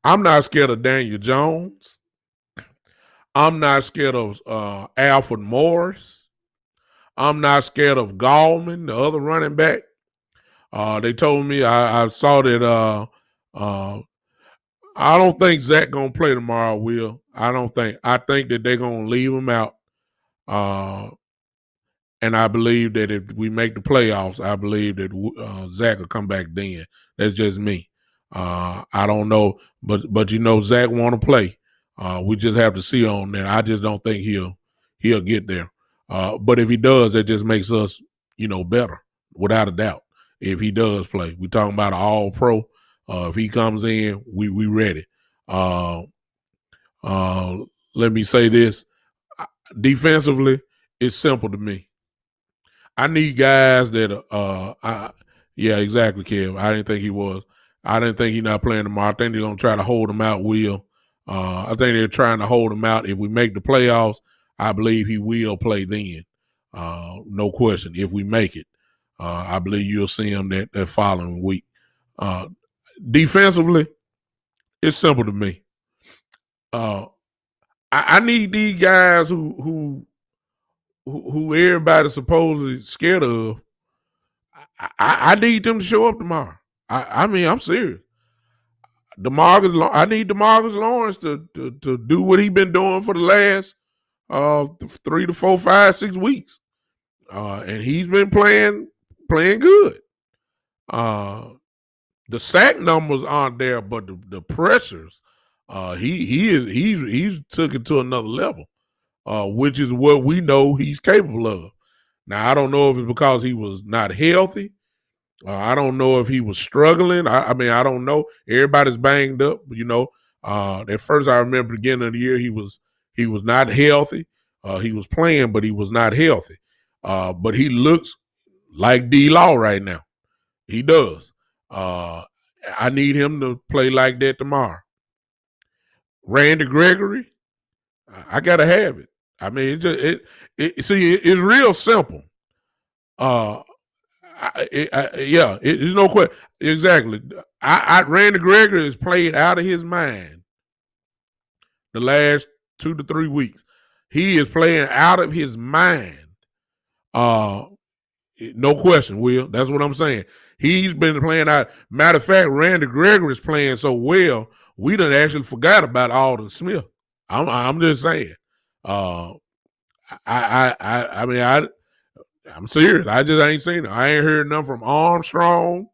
I'm not scared of Daniel Jones. I'm not scared of Alfred Morris. I'm not scared of Gallman, the other running back. They told me, I saw that I don't think Zach gonna play tomorrow, Will. I think that they're gonna leave him out. And I believe that if we make the playoffs, I believe that Zach will come back then. That's just me. I don't know, but Zach want to play. We just have to see on that. I just don't think he'll get there. But if he does, that just makes us, better, without a doubt. If he does play, we talking about an all-pro. If he comes in, we ready. Let me say this: defensively, it's simple to me. I need guys that yeah, exactly, Kev. I didn't think he was. I didn't think he's not playing tomorrow. I think they're gonna try to hold him out, Will. I think they're trying to hold him out. If we make the playoffs, I believe he will play then. No question. If we make it, I believe you'll see him that following week. Defensively, it's simple to me. I need these guys who everybody's supposedly scared of. I need them to show up tomorrow. I'm serious. I need DeMarcus Lawrence to do what he's been doing for the last 3 to 4, 5, 6 weeks. And he's been playing good. The sack numbers aren't there, but the pressures, he's took it to another level, which is what we know he's capable of. Now, I don't know if it's because he was not healthy. I don't know if he was struggling. I mean, I don't know. Everybody's banged up, At first, I remember the beginning of the year he was not healthy. He was playing, but he was not healthy. But he looks like D-Law right now. He does. I need him to play like that tomorrow. Randy Gregory, I gotta have it. I mean, it's real simple. There's no question. Exactly. Randy Gregory has played out of his mind the last 2 to 3 weeks. He is playing out of his mind. No question, Will. That's what I'm saying. He's been playing out. Matter of fact, Randy Gregory is playing so well, we done actually forgot about Alden Smith. I'm just saying. I'm serious. I just ain't seen it. I ain't heard nothing from Armstrong.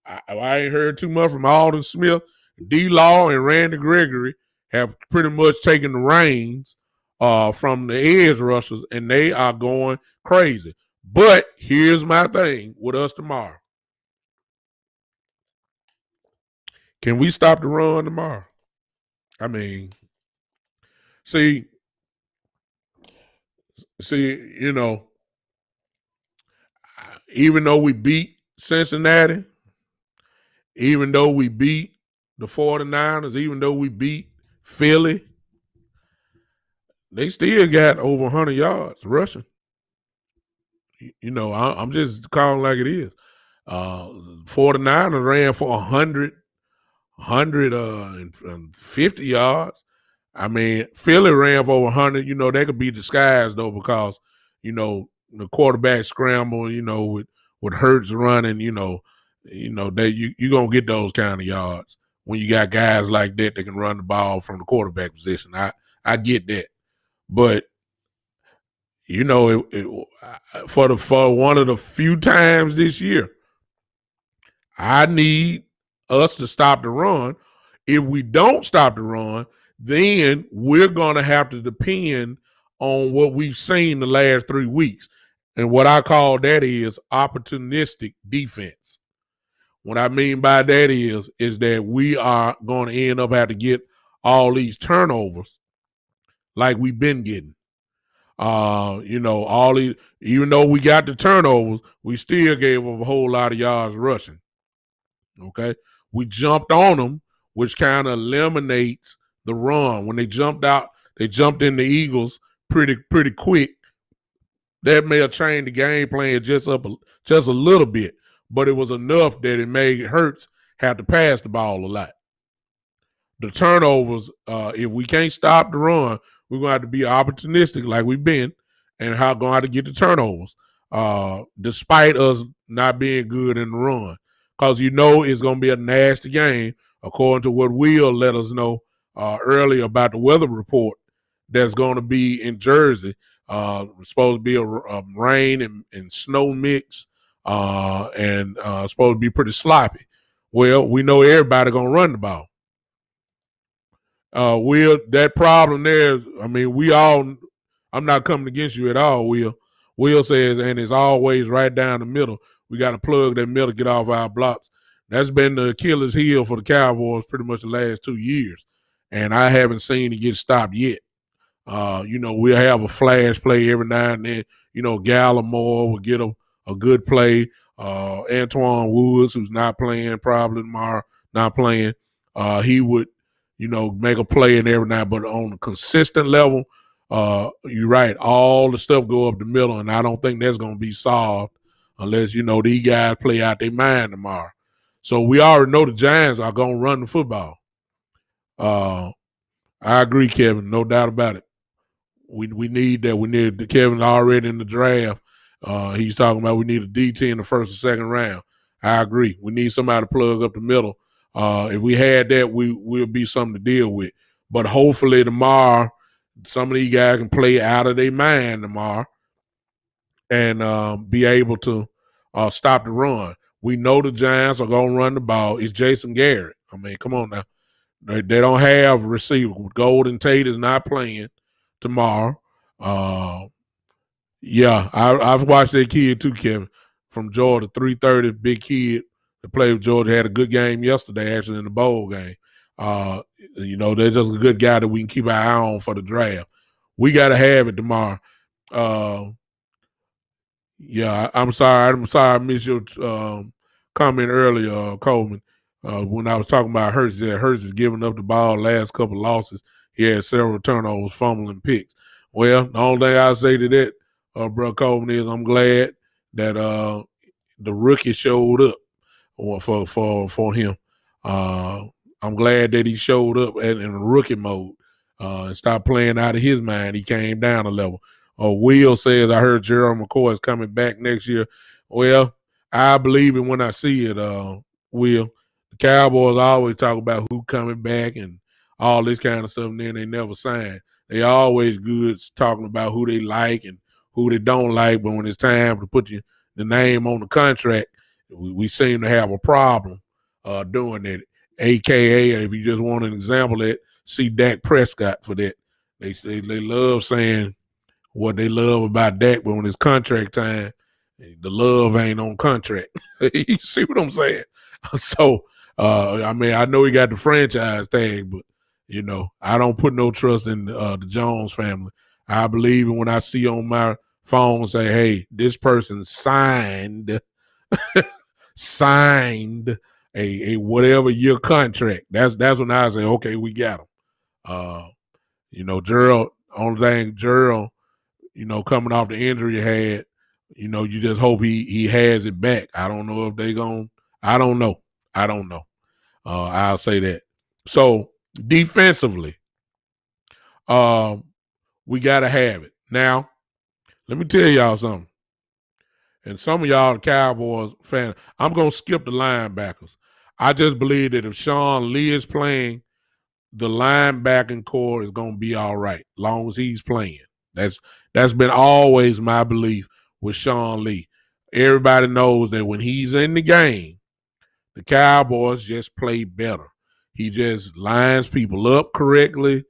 I ain't heard too much from Alden Smith. D-Law and Randy Gregory have pretty much taken the reins from the edge rushers, and they are going crazy. But here's my thing with us tomorrow. Can we stop the run tomorrow? I mean, see, even though we beat Cincinnati, even though we beat the 49ers, even though we beat Philly, they still got over 100 yards rushing. I'm just calling like it is. 49ers ran for 150 yards. I mean, Philly ran for over 100. They could be disguised, though, because, the quarterback scramble, with Hurts running, you're going to get those kind of yards when you got guys like that can run the ball from the quarterback position. I get that. But, for one of the few times this year, I need us to stop the run. If we don't stop the run, then we're going to have to depend on what we've seen the last 3 weeks. And what I call that is opportunistic defense. What I mean by that is that we are going to end up having to get all these turnovers like we've been getting. All these, even though we got the turnovers, we still gave up a whole lot of yards rushing. Okay. We jumped on them, which kind of eliminates the run. When they jumped out, they jumped in the Eagles pretty quick. That may have changed the game plan just a little bit, but it was enough that it made Hurts have to pass the ball a lot. The turnovers, if we can't stop the run, we're going to have to be opportunistic like we've been, and going to have to get the turnovers, despite us not being good in the run. Because it's going to be a nasty game, according to what Will let us know earlier about the weather report that's going to be in Jersey. It's supposed to be a rain and snow mix, and supposed to be pretty sloppy. Well, we know everybody going to run the ball. Will, that problem there, I'm not coming against you at all, Will. Will says, and it's always right down the middle. We got to plug that middle, get off our blocks. That's been the Achilles heel for the Cowboys pretty much the last 2 years. And I haven't seen it get stopped yet. We'll have a flash play every now and then. Gallimore will get a good play. Antoine Woods, who's not playing probably tomorrow, not playing. He would, make a play in every night. But on a consistent level, you're right. All the stuff go up the middle, and I don't think that's going to be solved unless, these guys play out their mind tomorrow. So we already know the Giants are going to run the football. I agree, Kevin. No doubt about it. We need that. We need Kevin already in the draft. He's talking about we need a DT in the first or second round. I agree. We need somebody to plug up the middle. If we had that, we'll be something to deal with. But hopefully tomorrow, some of these guys can play out of their mind tomorrow and be able to stop the run. We know the Giants are going to run the ball. It's Jason Garrett. I mean, come on now. They don't have a receiver. Golden Tate is not playing tomorrow. Yeah, I've watched that kid too, Kevin, from Georgia, 330, big kid that played with Georgia, had a good game yesterday, actually, in the bowl game. They're just a good guy that we can keep our eye on for the draft. We got to have it tomorrow. Yeah, I'm sorry I missed your comment earlier, Coleman. When I was talking about Hurts, that Hurts is giving up the ball last couple losses. He had several turnovers, fumbling picks. Well, the only thing I say to that, bro, Coleman, is I'm glad that the rookie showed up for him. I'm glad that he showed up in rookie mode and stopped playing out of his mind. He came down a level. Will says, I heard Gerald McCoy is coming back next year. Well, I believe it when I see it, Will. The Cowboys always talk about who coming back and all this kind of stuff, and then they never sign. They always good talking about who they like and who they don't like, but when it's time to put the name on the contract, we seem to have a problem doing that. AKA, if you just want an example of that, see Dak Prescott for that. They love saying what they love about Dak, but when it's contract time, the love ain't on contract. You see what I'm saying? So, I mean, I know he got the franchise tag, but, I don't put no trust in the Jones family. I believe when I see on my phone say, hey, this person signed a whatever year contract. That's when I say, okay, we got him. Gerald, only thing Gerald, coming off the injury he had, you just hope he has it back. I don't know if they going. I don't know. I'll say that. So defensively, we got to have it. Now, let me tell y'all something. And some of y'all, the Cowboys fans, I'm going to skip the linebackers. I just believe that if Sean Lee is playing, the linebacking core is going to be all right, as long as he's playing. That's been always my belief with Sean Lee. Everybody knows that when he's in the game, the Cowboys just play better. He just lines people up correctly.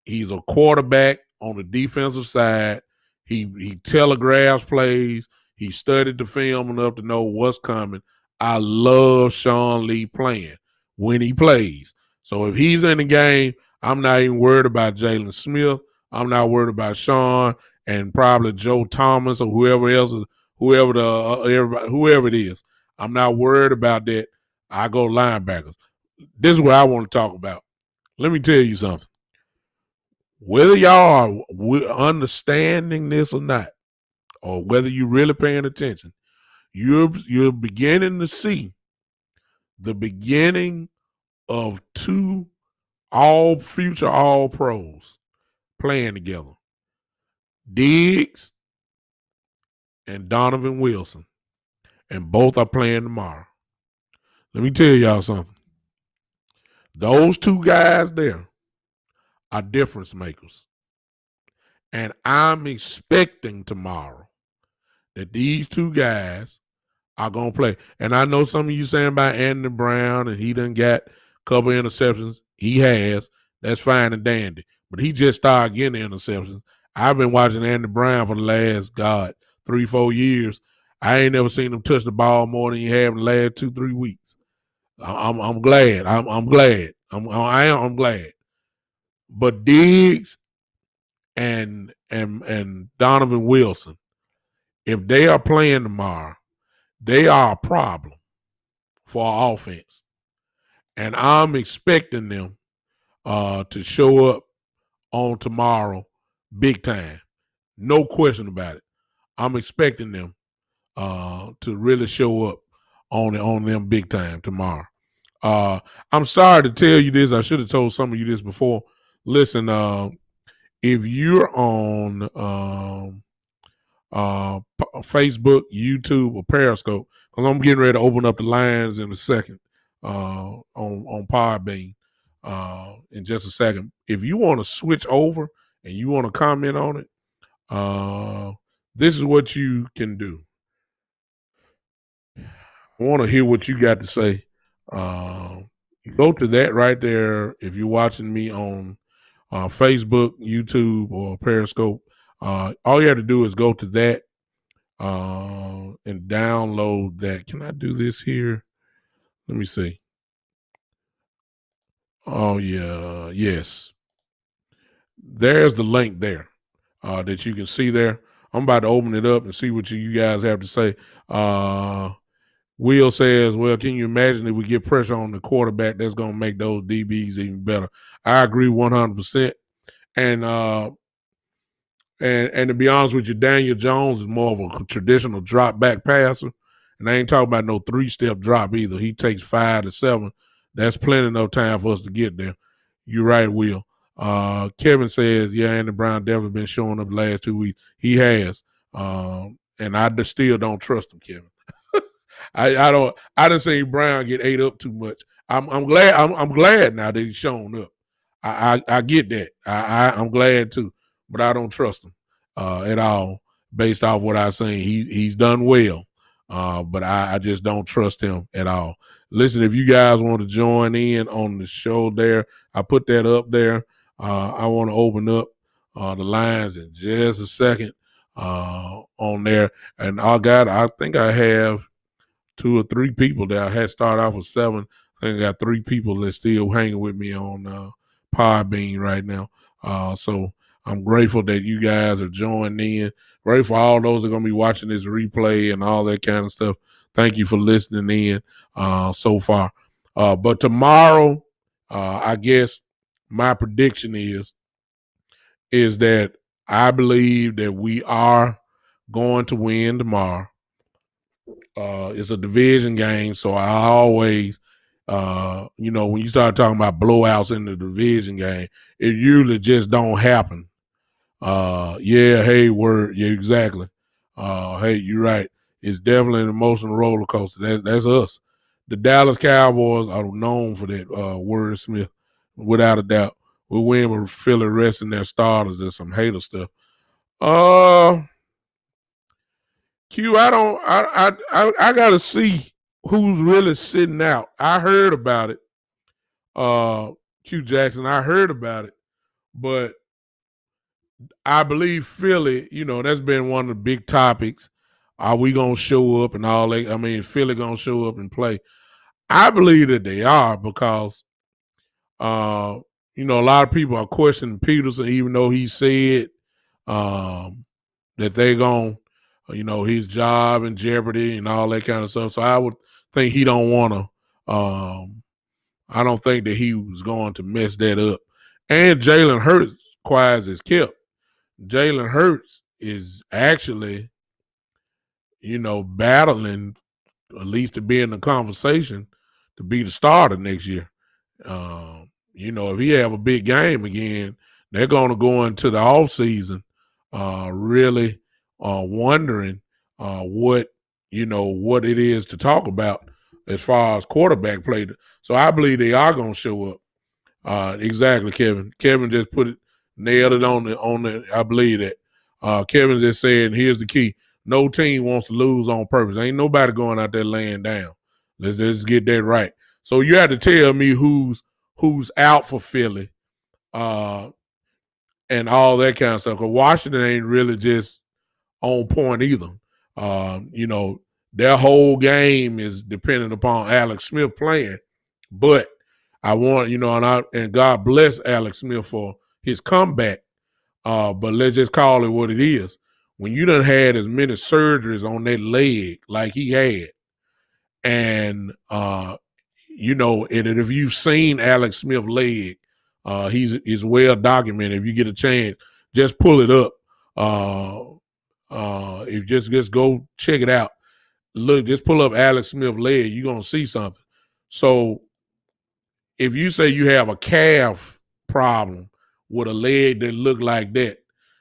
He's a quarterback on the defensive side. He telegraphs plays. He studied the film enough to know what's coming. I love Sean Lee playing when he plays. So if he's in the game, I'm not even worried about Jalen Smith. I'm not worried about Sean and probably Joe Thomas or whoever else, whoever it is. I'm not worried about that. I go linebackers. This is what I want to talk about. Let me tell you something. Whether y'all are understanding this or not, or whether you're really paying attention, you're beginning to see the beginning of two future all pros playing together. Diggs and Donovan Wilson. And both are playing tomorrow. Let me tell y'all something. Those two guys there are difference makers. And I'm expecting tomorrow that these two guys are going to play. And I know some of you saying about Andy Brown and he done got a couple interceptions. He has. That's fine and dandy. But he just started getting interceptions. I've been watching Andy Brown for the last, 3-4 years. I ain't never seen him touch the ball more than he have in the last 2-3 weeks. I'm glad. I'm glad. I'm glad. But Diggs and Donovan Wilson, if they are playing tomorrow, they are a problem for our offense. And I'm expecting them to show up on tomorrow big time. No question about it. I'm expecting them to really show up on them big time tomorrow. I'm sorry to tell you this. I should have told some of you this before. Listen, if you're on Facebook, YouTube, or Periscope, because I'm getting ready to open up the lines in a second. on Podbean in just a second. If you want to switch over and you want to comment on it, this is what you can do. I want to hear what you got to say. Go to that right there if you're watching me on Facebook, YouTube, or Periscope. All you have to do is go to that and download that. Can I do this here? Let me see. Oh, yeah. Yes. There's the link there that you can see there. I'm about to open it up and see what you guys have to say. Will says, well, can you imagine if we get pressure on the quarterback, that's going to make those DBs even better? I agree 100%. And to be honest with you, Daniel Jones is more of a traditional drop back passer. And I ain't talking about no 3-step drop either. He takes 5 to 7. That's plenty enough time for us to get there. You're right, Will. Kevin says, yeah, Andy Brown definitely been showing up the last 2 weeks. He has. And I still don't trust him, Kevin. I didn't see Brown get ate up too much. I'm glad. I'm glad now that he's shown up. I get that. I'm glad too, but I don't trust him at all based off what I've seen. He's done well, but I just don't trust him at all. Listen, if you guys want to join in on the show there, I put that up there. I want to open up the lines in just a second on there. And I think I have 2 or 3 people that I had started off with 7. I think I got 3 people that still hanging with me on Podbean right now. So I'm grateful that you guys are joining in. Grateful for all those that are going to be watching this replay and all that kind of stuff. Thank you for listening in so far. But tomorrow, I guess my prediction is that I believe that we are going to win tomorrow. It's a division game, so I always, when you start talking about blowouts in the division game, it usually just don't happen. Word, yeah, exactly. Hey, you're right. It's definitely an emotional roller coaster. That's us. The Dallas Cowboys are known for that. Wordsmith, without a doubt. We win with Philly resting their starters and some hater stuff. Q, I gotta see who's really sitting out. I heard about it. Q Jackson, I heard about it, but I believe Philly, that's been one of the big topics. Are we gonna show up and all that? I mean, Philly gonna show up and play. I believe that they are because a lot of people are questioning Peterson, even though he said that they're going to, his job in jeopardy and all that kind of stuff. So I would think he don't want to, I don't think that he was going to mess that up. And Jalen Hurts, quiet as kept. Jalen Hurts is actually, battling at least to be in the conversation to be the starter next year. If he have a big game again, they're going to go into the offseason really wondering what it is to talk about as far as quarterback play. So I believe they are going to show up. Exactly, Kevin. Kevin just nailed it on the. I believe that. Kevin just said, here's the key: no team wants to lose on purpose. Ain't nobody going out there laying down. Let's get that right. So you have to tell me who's out for Philly, and all that kind of stuff. Because Washington ain't really just on point either. Their whole game is dependent upon Alex Smith playing. But I want, and God bless Alex Smith for his comeback. But let's just call it what it is. When you done had as many surgeries on that leg like he had, and and if you've seen Alex Smith's leg, he's well documented. If you get a chance, just pull it up. If just go check it out. Look, just pull up Alex Smith's leg. You're gonna see something. So if you say you have a calf problem with a leg that look like that,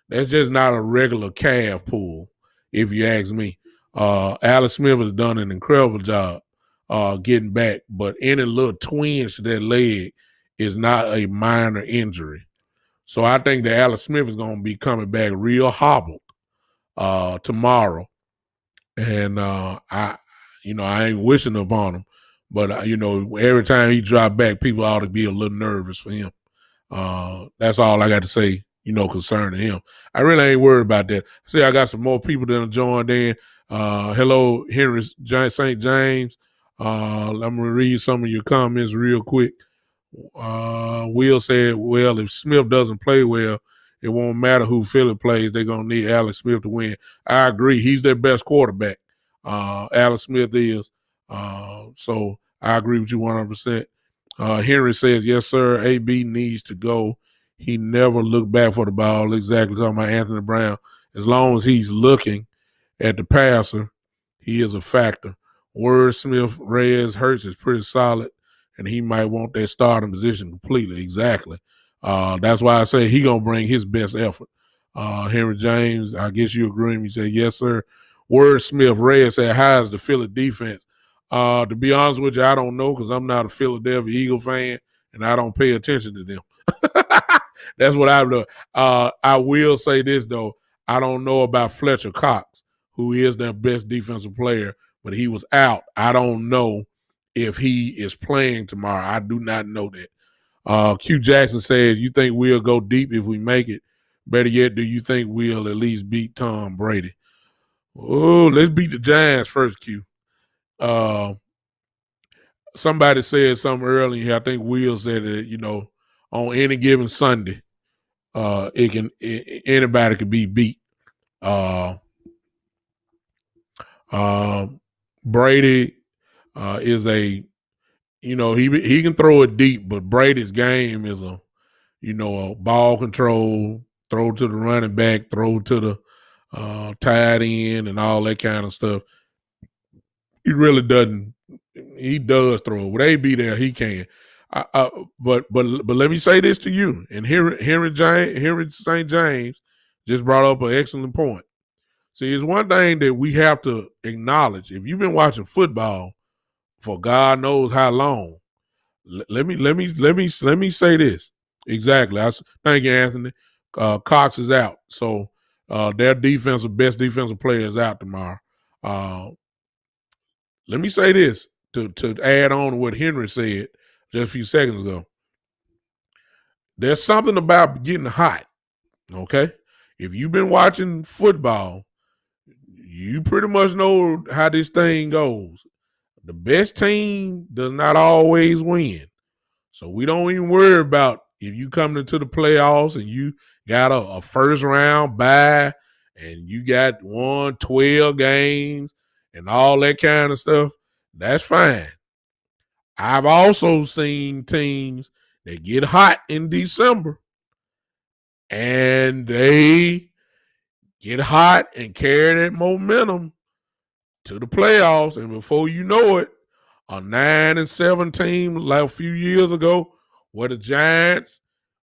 that's just not a regular calf pull, if you ask me. Alex Smith has done an incredible job. getting back. But any little twinge to that leg is not a minor injury. So I think that Alex Smith is going to be coming back real hobbled tomorrow. And I ain't wishing upon him. But, every time he drop back, people ought to be a little nervous for him. That's all I got to say, concerning him. I really ain't worried about that. See, I got some more people that have joined in. Hello, Henry St. James. I'm going to read some of your comments real quick. Will said, well, if Smith doesn't play well, it won't matter who Philly plays. They're going to need Alex Smith to win. I agree. He's their best quarterback. Alex Smith is. So I agree with you 100%. Henry says, yes, sir, AB needs to go. He never looked back for the ball. Exactly, talking about Anthony Brown. As long as he's looking at the passer, he is a factor. Word Smith, Reyes, Hurts is pretty solid, and he might want that starting position completely. Exactly. That's why I say he going to bring his best effort. Henry James, I guess you agree. He said, yes, sir. Word Smith, Reyes said, how is the Philly defense? To be honest with you, I don't know because I'm not a Philadelphia Eagle fan, and I don't pay attention to them. That's what I do. I will say this, though. I don't know about Fletcher Cox, who is their best defensive player, but he was out. I don't know if he is playing tomorrow. I do not know that. Q Jackson says, you think we'll go deep if we make it? Better yet, do you think we'll at least beat Tom Brady? Oh, let's beat the Giants first, Q. Somebody said something earlier. I think Will said that, on any given Sunday, anybody could be beat. Brady is a, he can throw it deep, but Brady's game is a ball control, throw to the running back, throw to the tight end, and all that kind of stuff. He really doesn't. He does throw it. With AB there, he can. But let me say this to you, and Henry St. James just brought up an excellent point. See, it's one thing that we have to acknowledge. If you've been watching football for God knows how long, let me say this exactly. Thank you, Anthony. Cox is out, so their best defensive player is out tomorrow. Let me say this to add on to what Henry said just a few seconds ago. There's something about getting hot, okay? If you've been watching football, you pretty much know how this thing goes. The best team does not always win. So we don't even worry about if you come into the playoffs and you got a first round bye and you got 12 games and all that kind of stuff. That's fine. I've also seen teams that get hot in December and they get hot and carry that momentum to the playoffs. And before you know it, a 9-7 team like a few years ago where the Giants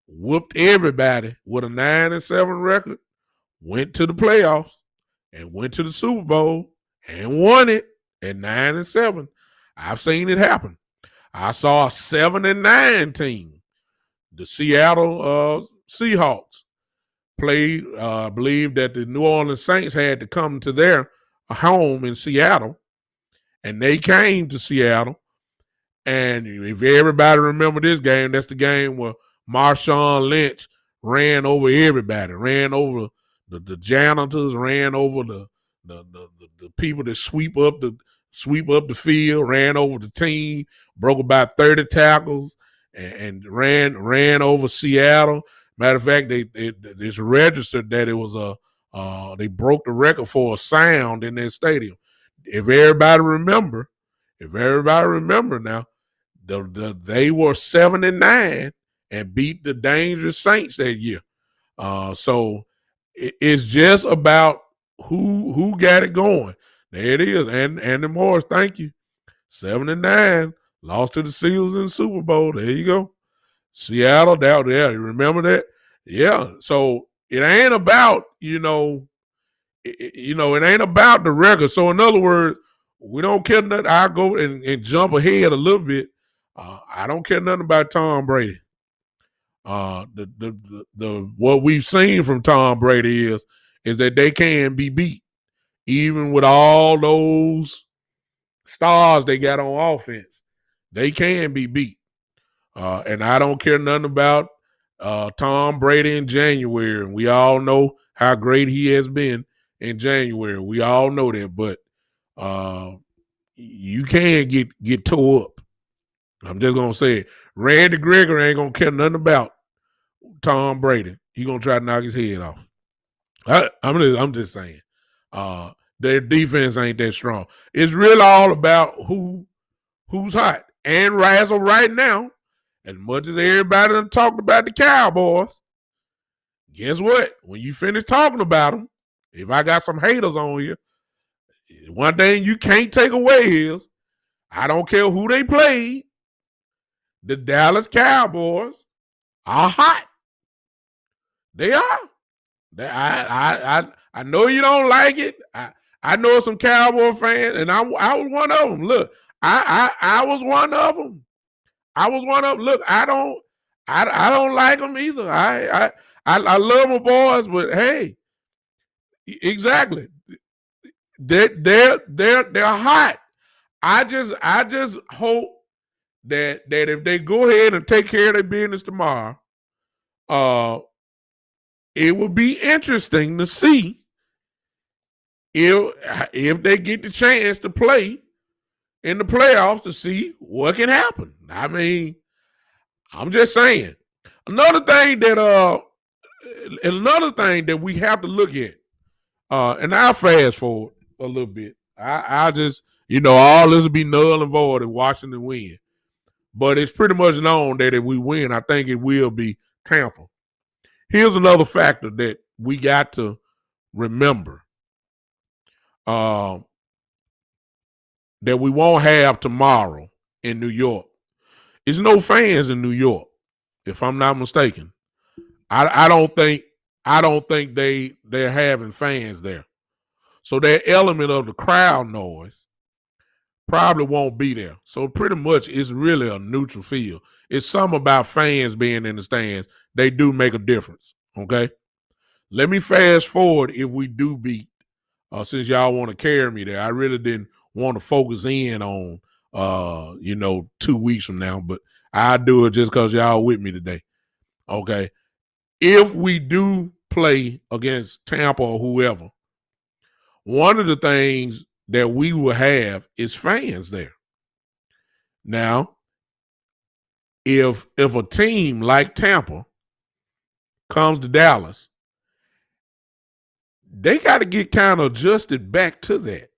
whooped everybody with a 9-7 record, went to the playoffs and went to the Super Bowl and won it at 9-7. I've seen it happen. I saw a 7-9 team, the Seattle Seahawks, played. I believe that the New Orleans Saints had to come to their home in Seattle, and they came to Seattle. And if everybody remember this game, that's the game where Marshawn Lynch ran over everybody, ran over the janitors, ran over the people that sweep up the field, ran over the team, broke about 30 tackles, and ran over Seattle. Matter of fact, it's registered that it was they broke the record for a sound in their stadium. If everybody remember now, they were 7-9 and beat the dangerous Saints that year. So it's just about who got it going. There it is. And the Morris, thank you. 7-9, lost to the Seals in the Super Bowl. There you go. Seattle, down there. You remember that? Yeah. So it ain't about, it ain't about the record. So in other words, We don't care nothing. I go and jump ahead a little bit. I don't care nothing about Tom Brady. The what we've seen from Tom Brady is that they can be beat, even with all those stars they got on offense. They can be beat. And I don't care nothing about Tom Brady in January. And we all know how great he has been in January. We all know that, but you can get tore up. I'm just gonna say it. Randy Gregory ain't gonna care nothing about Tom Brady. He gonna try to knock his head off. I'm just saying. Their defense ain't that strong. It's really all about who's hot. And Razzle right now, as much as everybody done talked about the Cowboys, guess what? When you finish talking about them, if I got some haters on you, one thing you can't take away is I don't care who they played. The Dallas Cowboys are hot. They are. I know you don't like it. I know some Cowboy fans, and I was one of them. Look, I was one of them. I was one of them. Look, I don't like them either. I love my boys, but hey, exactly. They're hot. I just hope that if they go ahead and take care of their business tomorrow, it would be interesting to see if they get the chance to play in the playoffs to see what can happen. I mean, I'm just saying. Another thing that we have to look at, and I'll fast forward a little bit. I just, all this will be null and void if Washington win. But it's pretty much known that if we win, I think it will be Tampa. Here's another factor that we got to remember that we won't have tomorrow in New York. There's no fans in New York, if I'm not mistaken. I don't think they're having fans there. So that element of the crowd noise probably won't be there. So pretty much it's really a neutral field. It's something about fans being in the stands. They do make a difference, okay? Let me fast forward if we do beat, since y'all want to carry me there. I really didn't want to focus in on, 2 weeks from now, but I do it just because y'all with me today, okay? If we do play against Tampa or whoever, one of the things that we will have is fans there. Now, if a team like Tampa comes to Dallas, they got to get kind of adjusted back to that.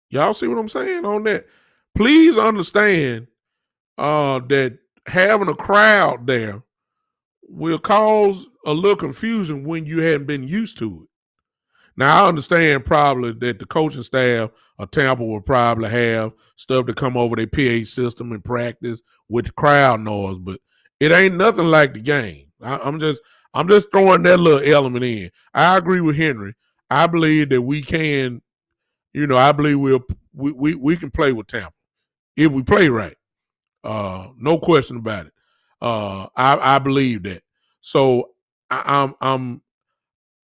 Y'all see what I'm saying on that? Please understand that having a crowd there will cause a little confusion when you hadn't been used to it. Now, I understand probably that the coaching staff of Tampa will probably have stuff to come over their PA system and practice with the crowd noise, but it ain't nothing like the game. I'm just throwing that little element in. I agree with Henry. I believe that we can, I believe we can play with Tampa if we play right. No question about it. I believe that. So I'm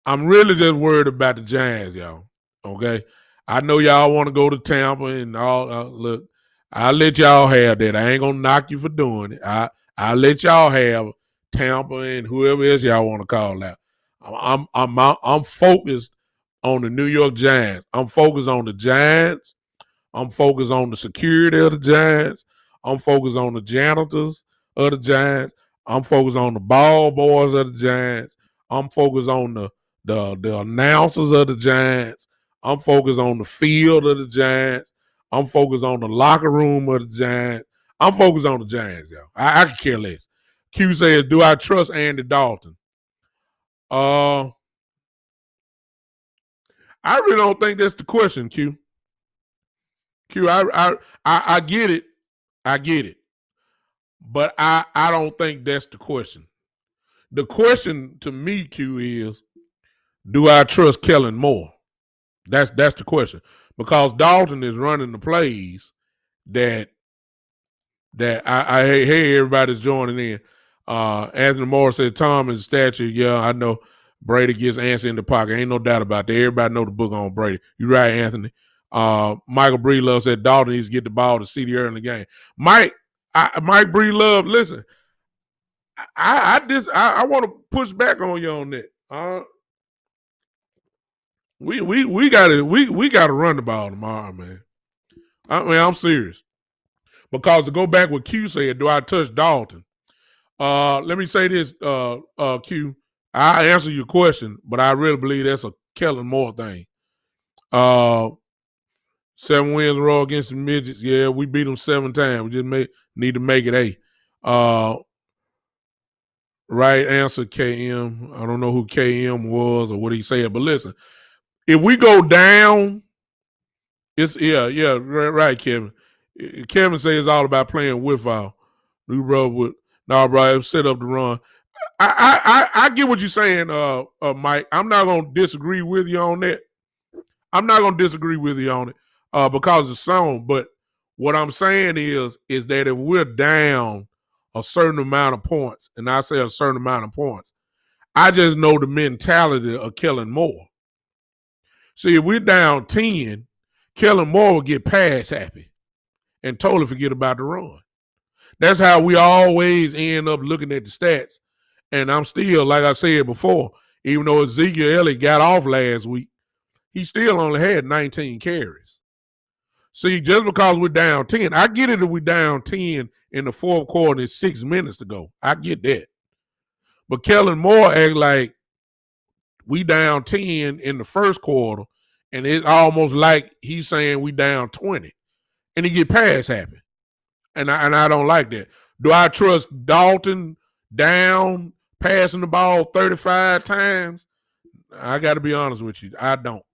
really just worried about the Giants, y'all. Okay, I know y'all want to go to Tampa and all. Look, I'll let y'all have that. I ain't gonna knock you for doing it. I'll let y'all have Tampa and whoever else y'all want to call out. I'm focused on the New York Giants. I'm focused on the Giants. I'm focused on the security of the Giants. I'm focused on the janitors of the Giants. I'm focused on the ball boys of the Giants. I'm focused on the announcers of the Giants. I'm focused on the field of the Giants. I'm focused on the locker room of the Giants. I'm focused on the Giants, y'all. I could care less. Q says, do I trust Andy Dalton? I really don't think that's the question, Q. I get it. I get it. But I don't think that's the question. The question to me, Q, is do I trust Kellen Moore? That's the question. because Dalton is running the plays that I hey everybody's joining in. Anthony Moore said Tom is a statue. Yeah, I know Brady gets answer in the pocket. Ain't no doubt about that. Everybody know the book on Brady. You're right, Anthony. Michael Breedlove said Dalton needs to get the ball to CD early in the game. Mike Breedlove, listen, I want to push back on you on that. We gotta run the ball tomorrow, man. I mean, I'm serious. Because to go back what Q said, do I touch Dalton? Let me say this, Q. I answer your question, but I really believe that's a Kellen Moore thing. 7 wins in a row against the midgets. Yeah, we beat them 7 times. We just need to make it 8. Right answer, KM. I don't know who KM was or what he said, but listen, if we go down, it's right, Kevin. Kevin says it's all about playing with foul. New bro would bro, set up the run. I get what you're saying, Mike. I'm not gonna disagree with you on that. Because it's song. But what I'm saying is that if we're down a certain amount of points, and I say a certain amount of points, I just know the mentality of Kellen Moore. See, if we're down 10, Kellen Moore will get pass happy and totally forget about the run. That's how we always end up looking at the stats. And I'm still, like I said before, even though Ezekiel Elliott got off last week, he still only had 19 carries. See, just because we're down 10, I get it if we're down 10 in the fourth quarter and it's 6 minutes to go. I get that. But Kellen Moore act like we down 10 in the first quarter, and it's almost like he's saying we down 20. And he get pass happy. And I don't like that. Do I trust Dalton down passing the ball 35 times? I got to be honest with you. I don't.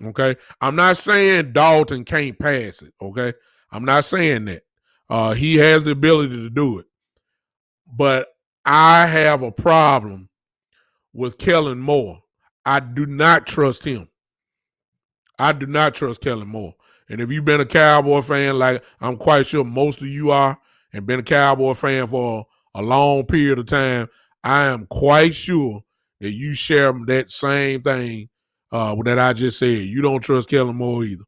Okay? I'm not saying Dalton can't pass it, okay? I'm not saying that. He has the ability to do it. But I have a problem with Kellen Moore. I do not trust him. I do not trust Kellen Moore. And if you've been a Cowboy fan, like I'm quite sure most of you are, and been a Cowboy fan for a long period of time, I am quite sure that you share that same thing that I just said. You don't trust Kellen Moore either.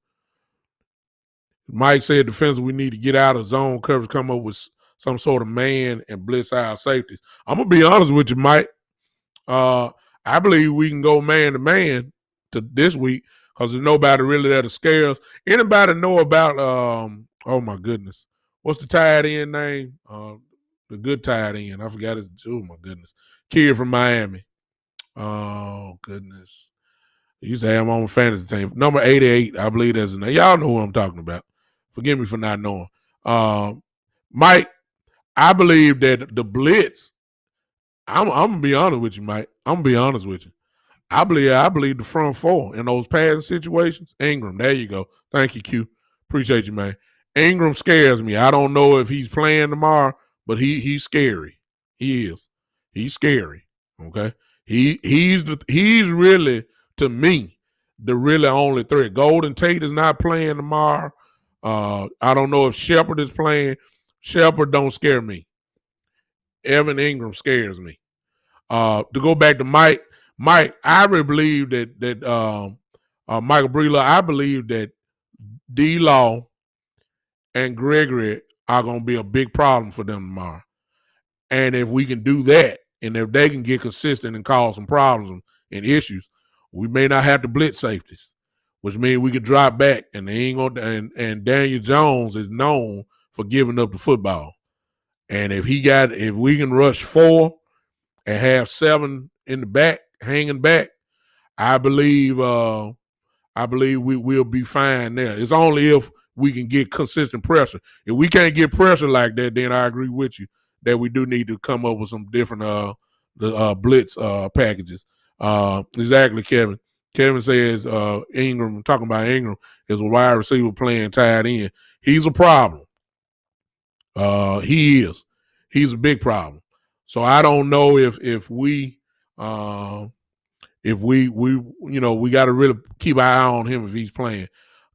Mike said defensively we need to get out of zone coverage, come up with some sort of man and blitz our safeties. I'm going to be honest with you, Mike. I believe we can go man-to-man to this week because there's nobody really there to scare us. Anybody know about, oh, my goodness, what's the tight end name? The good tight end. I forgot his, oh, my goodness. Kid from Miami. Oh, goodness. He used to have him on the fantasy team. Number 88, I believe that's his name. Y'all know who I'm talking about. Forgive me for not knowing. Mike, I believe that the blitz, I'm going to be honest with you, Mike. I'm going to be honest with you. I believe the front four in those passing situations. Ingram, there you go. Thank you, Q. Appreciate you, man. Ingram scares me. I don't know if he's playing tomorrow, but he's scary. He is. He's scary. Okay. He's really, to me, the really only threat. Golden Tate is not playing tomorrow. I don't know if Shepard is playing. Shepard don't scare me. Evan Ingram scares me. To go back to Mike, I really believe that Michael Breedlove, I believe that D-Law and Gregory are going to be a big problem for them tomorrow. And if we can do that, and if they can get consistent and cause some problems and issues, we may not have to blitz safeties, which means we could drop back. And they ain't gonna. And Daniel Jones is known for giving up the football. And if we can rush 4 and have 7 in the back, hanging back, I believe we will be fine there. It's only if we can get consistent pressure. If we can't get pressure like that, then I agree with you that we do need to come up with some different blitz packages. Exactly, Kevin. Kevin says Ingram, talking about Ingram, is a wide receiver playing tight end. He's a problem. He is. He's a big problem. So I don't know if we if we got to really keep our eye on him if he's playing.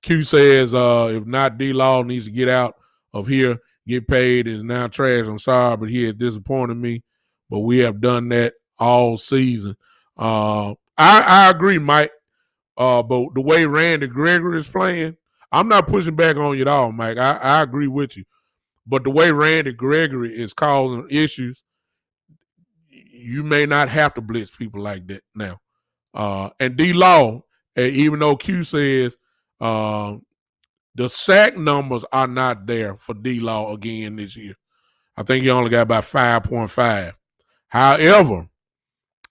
Q says, if not, D-Law needs to get out of here, get paid, is now trash. I'm sorry, but he has disappointed me. But we have done that all season. I agree, Mike. But the way Randy Gregory is playing, I'm not pushing back on you at all, Mike. I agree with you. But the way Randy Gregory is causing issues, you may not have to blitz people like that now. And D-Law, even though Q says the sack numbers are not there for D-Law again this year. I think he only got about 5.5. However,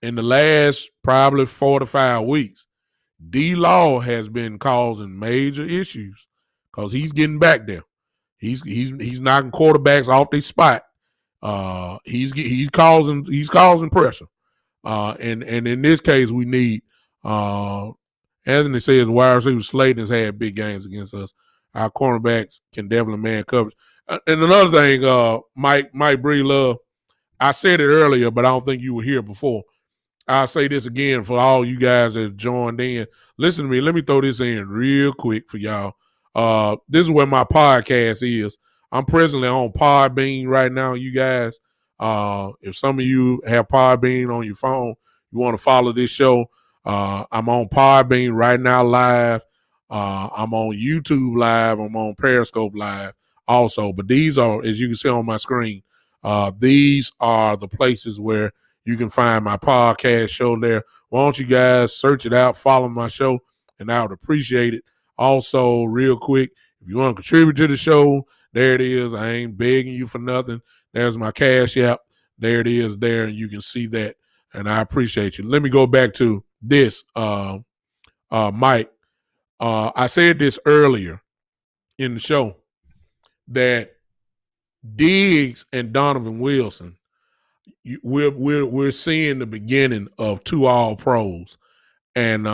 in the last probably 4 to 5 weeks, D-Law has been causing major issues because he's getting back there. He's knocking quarterbacks off their spot. He's causing pressure. And in this case, we need Anthony says wide receiver Slayton has had big games against us. Our cornerbacks can definitely man coverage. And another thing, Mike Breedlove, I said it earlier, but I don't think you were here before. I'll say this again for all you guys that have joined in. Listen to me. Let me throw this in real quick for y'all. This is where my podcast is. I'm presently on Podbean right now, you guys. If some of you have Podbean on your phone, you want to follow this show, I'm on Podbean right now live. I'm on YouTube live. I'm on Periscope live also. But these are, as you can see on my screen, these are the places where you can find my podcast show there. Why don't you guys search it out, follow my show, and I would appreciate it. Also, real quick, if you want to contribute to the show, there it is. I ain't begging you for nothing. There's my Cash App. There it is there, and you can see that, and I appreciate you. Let me go back to this, Mike. I said this earlier in the show that Diggs and Donovan Wilson, we're seeing the beginning of 2 All-Pros, and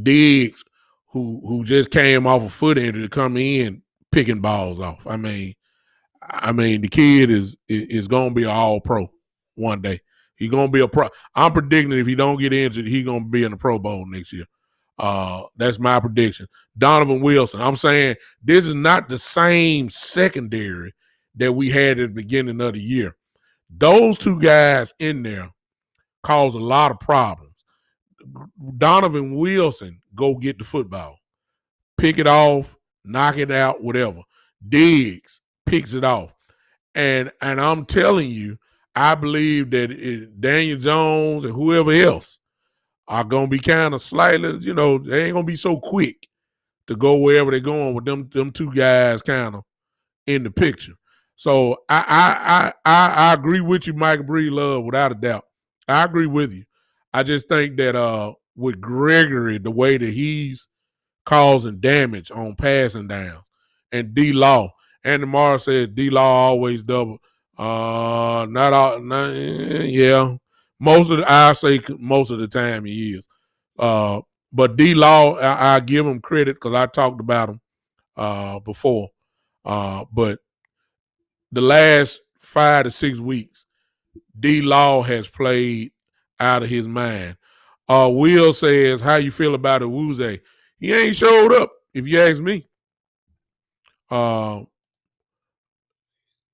Diggs, who just came off a foot injury, to come in picking balls off. I mean, the kid is gonna be an All-Pro one day. He's gonna be a pro. I'm predicting if he don't get injured, he's gonna be in the Pro Bowl next year. That's my prediction. Donovan Wilson, I'm saying this is not the same secondary that we had at the beginning of the year. Those 2 guys in there cause a lot of problems. Donovan Wilson, go get the football. Pick it off, knock it out, whatever. Diggs picks it off. And I'm telling you, I believe that Daniel Jones and whoever else are going to be kind of slightly, they ain't going to be so quick to go wherever they're going with them 2 guys kind of in the picture. So I agree with you, Mike Breedlove, without a doubt. I agree with you. I just think that with Gregory, the way that he's causing damage on passing down, and D-Law, Andy Morrow said D-Law always double. Not all. Yeah, most of the time he is. But D-Law, I give him credit because I talked about him before. But the last 5 to 6 weeks, D-Law has played out of his mind. Will says, how you feel about Awuzie? He ain't showed up, if you ask me.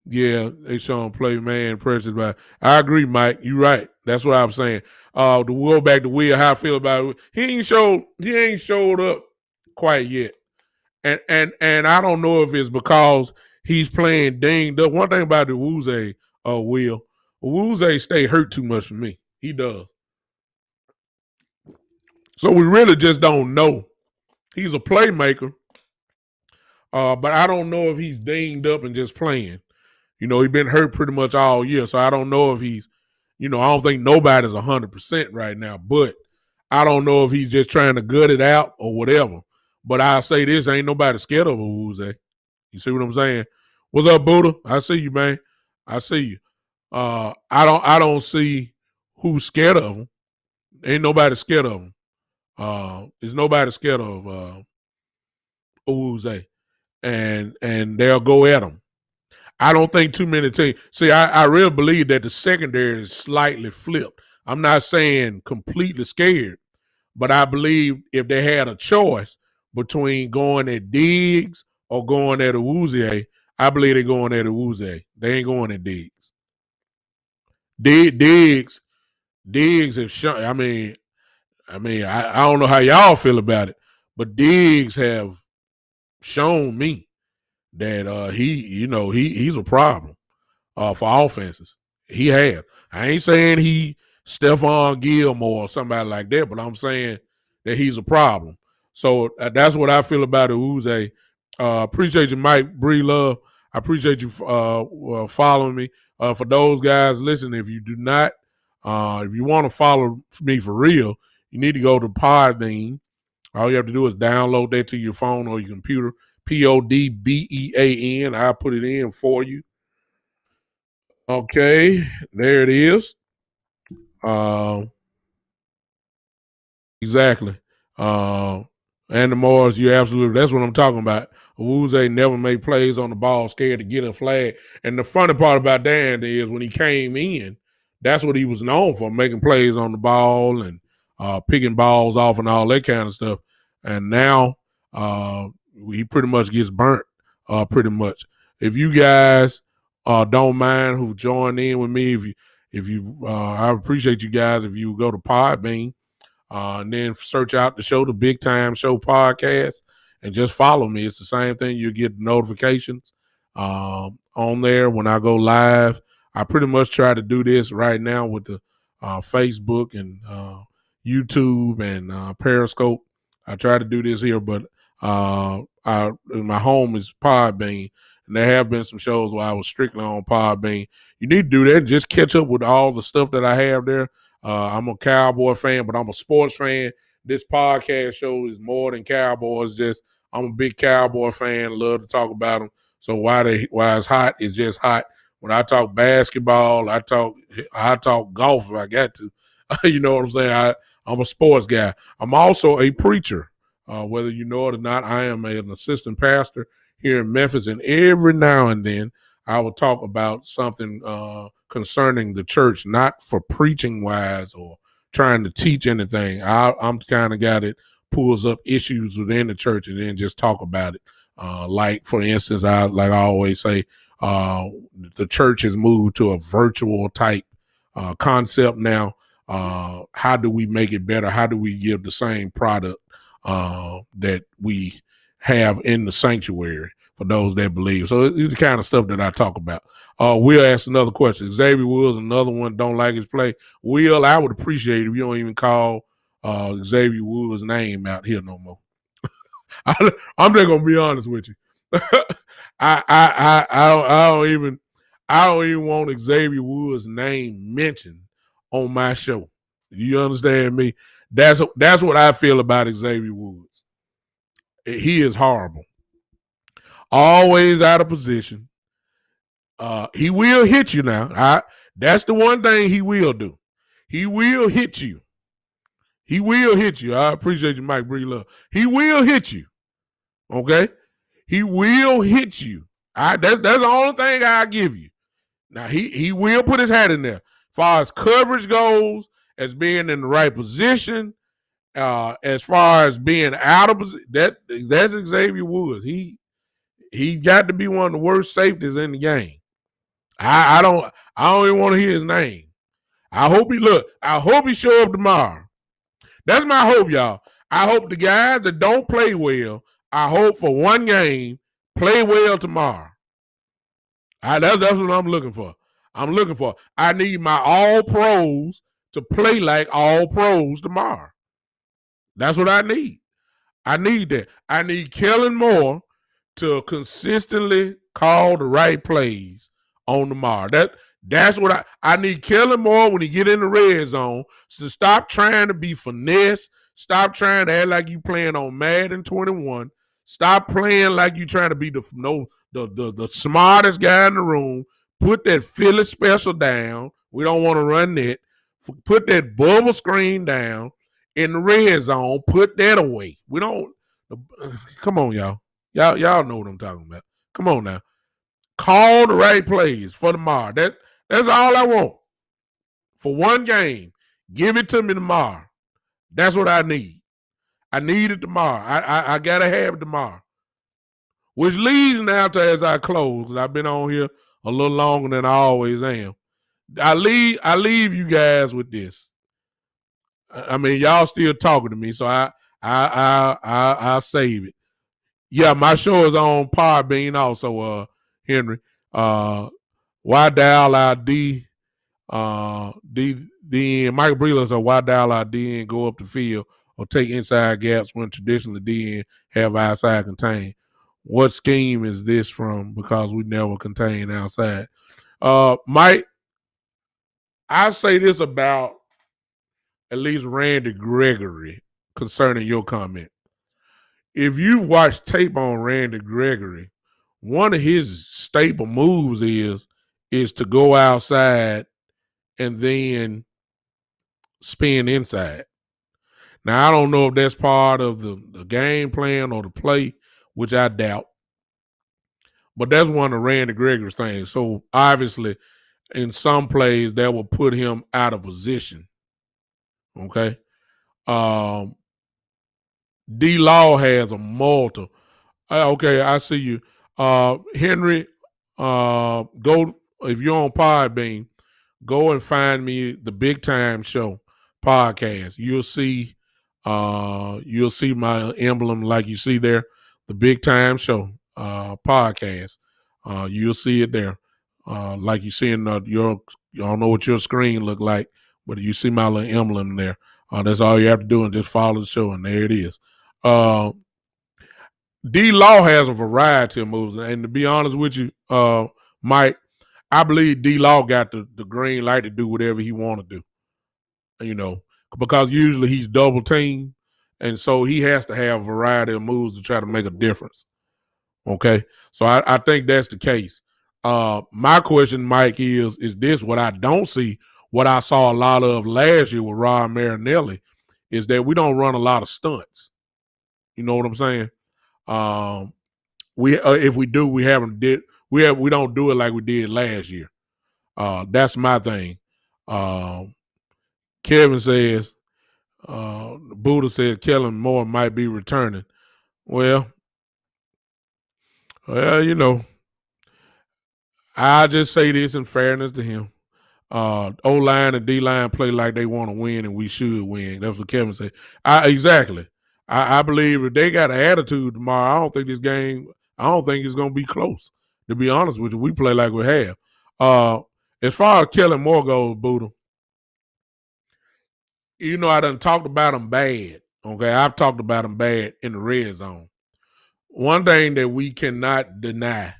Yeah, they show him play man pressures by. I agree, Mike. You're right. That's what I'm saying. The go back to Will, how I feel about it. He ain't showed up quite yet. And I don't know if it's because he's playing dinged up. One thing about the Awuzie, Will, Awuzie stay hurt too much for me. He does. So we really just don't know. He's a playmaker, but I don't know if he's dinged up and just playing. He's been hurt pretty much all year, so I don't know if he's, I don't think nobody's 100% right now, but I don't know if he's just trying to gut it out or whatever. But I'll say this, ain't nobody scared of Awuzie. You see what I'm saying? What's up, Buddha? I see you, man. I see you. I don't see who's scared of him. Ain't nobody scared of him. There's nobody scared of Awuzie. And they'll go at him. I don't think too many teams. See, I really believe that the secondary is slightly flipped. I'm not saying completely scared, But I believe if they had a choice between going at Diggs or going at Awuzie, I believe they're going at Awuzie. They ain't going at Diggs. Diggs have shown. I don't know how y'all feel about it, but Diggs have shown me that he's a problem for offenses. He has. I ain't saying he Stephon Gilmore or somebody like that, but I'm saying that he's a problem. So that's what I feel about Uze. Appreciate you, Mike Bree Love. I appreciate you following me. For those guys, listen, if you do not, if you want to follow me for real, you need to go to Podbean. All you have to do is download that to your phone or your computer. Podbean. I'll put it in for you. Okay, there it is. Exactly. And the Morris, you absolutely, that's what I'm talking about. Awuzie never made plays on the ball, scared to get a flag. And the funny part about Dan is when he came in, that's what he was known for, making plays on the ball and picking balls off and all that kind of stuff. And now he pretty much gets burnt, pretty much. If you guys don't mind who joined in with me, I appreciate you guys if you go to Podbean and then search out the show, the Big Time Show podcast, and just follow me. It's the same thing. You get notifications on there when I go live. I pretty much try to do this right now with the Facebook and YouTube and Periscope. I try to do this here, but my home is Podbean, and there have been some shows where I was strictly on Podbean. You need to do that and just catch up with all the stuff that I have there. I'm a Cowboy fan, but I'm a sports fan. This podcast show is more than Cowboys. I'm a big Cowboy fan. Love to talk about them. So why it's hot is just hot. When I talk basketball, I talk golf if I got to. You know what I'm saying? I'm a sports guy. I'm also a preacher. Whether you know it or not, I am an assistant pastor here in Memphis, and every now and then I will talk about something concerning the church, not for preaching wise or trying to teach anything. I'm the kind of guy that pulls up issues within the church and then just talk about it. Like, for instance, I always say, the church has moved to a virtual type concept now. How do we make it better? How do we give the same product that we have in the sanctuary for those that believe? So it's the kind of stuff that I talk about. Will asked another question. Xavier Woods, another one, don't like his play. Will, I would appreciate it if you don't even call Xavier Woods' name out here no more. I'm just gonna be honest with you. I don't even want Xavier Woods' name mentioned on my show. You understand me? That's what I feel about Xavier Woods. He is horrible. Always out of position. He will hit you now. That's the one thing he will do. He will hit you. He will hit you. I appreciate you, Mike Bree Love. He will hit you. Okay? He will hit you. That's the only thing I give you. Now, he will put his hat in there. As far as coverage goes, as being in the right position, as far as being out of position, that's Xavier Woods. He got to be one of the worst safeties in the game. I don't even want to hear his name. I hope he show up tomorrow. That's my hope, y'all. I hope the guys that don't play well, I hope for one game, play well tomorrow. That's what I'm looking for. I need my all pros to play like all pros tomorrow. That's what I need. I need that. I need Kellen Moore to consistently call the right plays on tomorrow. That's what I need Kellen Moore when he get in the red zone to stop trying to be finesse. Stop trying to act like you playing on Madden 21. Stop playing like you trying to be the smartest guy in the room. Put that Philly special down. We don't want to run that. Put that bubble screen down in the red zone. Put that away. We don't. Come on, y'all. Y'all know what I'm talking about. Come on now. Call the right plays for tomorrow. That's all I want. For one game. Give it to me tomorrow. That's what I need. I need it tomorrow. I gotta have it tomorrow. Which leads now to, as I close, I've been on here a little longer than I always am. I leave you guys with this. I mean, y'all still talking to me, so I save it. Yeah, my show is on Podbean also, Henry. Why dial our D DN? Michael Breland said, why dial our DN go up the field or take inside gaps when traditionally DN have outside contain? What scheme is this from? Because we never contain outside. Mike, I say this about at least Randy Gregory concerning your comment. If you've watched tape on Randy Gregory, one of his staple moves is to go outside and then spin inside. Now, I don't know if that's part of the game plan or the play, which I doubt. But that's one of Randy Gregory's things. So, obviously, in some plays, that will put him out of position. Okay? D-Law has a multiple. Okay, I see you. Henry, go, if you're on Podbean, go and find me the Big Time Show podcast. You'll see my emblem like you see there, the Big Time Show podcast. You'll see it there. Like you see in you don't know what your screen look like, but you see my little emblem there. That's all you have to do, and just follow the show, and there it is. D-Law has a variety of moves, and to be honest with you, Mike, I believe D-Law got the green light to do whatever he want to do, you know, because usually he's double teamed, and so he has to have a variety of moves to try to make a difference. Okay, so I think that's the case. My question, Mike, is this what I don't see, what I saw a lot of last year with Rod Marinelli, is that we don't run a lot of stunts. You know what I'm saying? If we do, we don't do it like we did last year. That's my thing. Kevin says, Buddha says Kellen Moore might be returning. Well, you know, I'll just say this in fairness to him. O-line and D-line play like they want to win, and we should win. That's what Kevin said. Exactly. I believe if they got an attitude tomorrow, I don't think it's going to be close. To be honest with you, we play like we have. As far as Kellen Moore goes, Buddha, you know I done talked about him bad. Okay, I've talked about him bad in the red zone. One thing that we cannot deny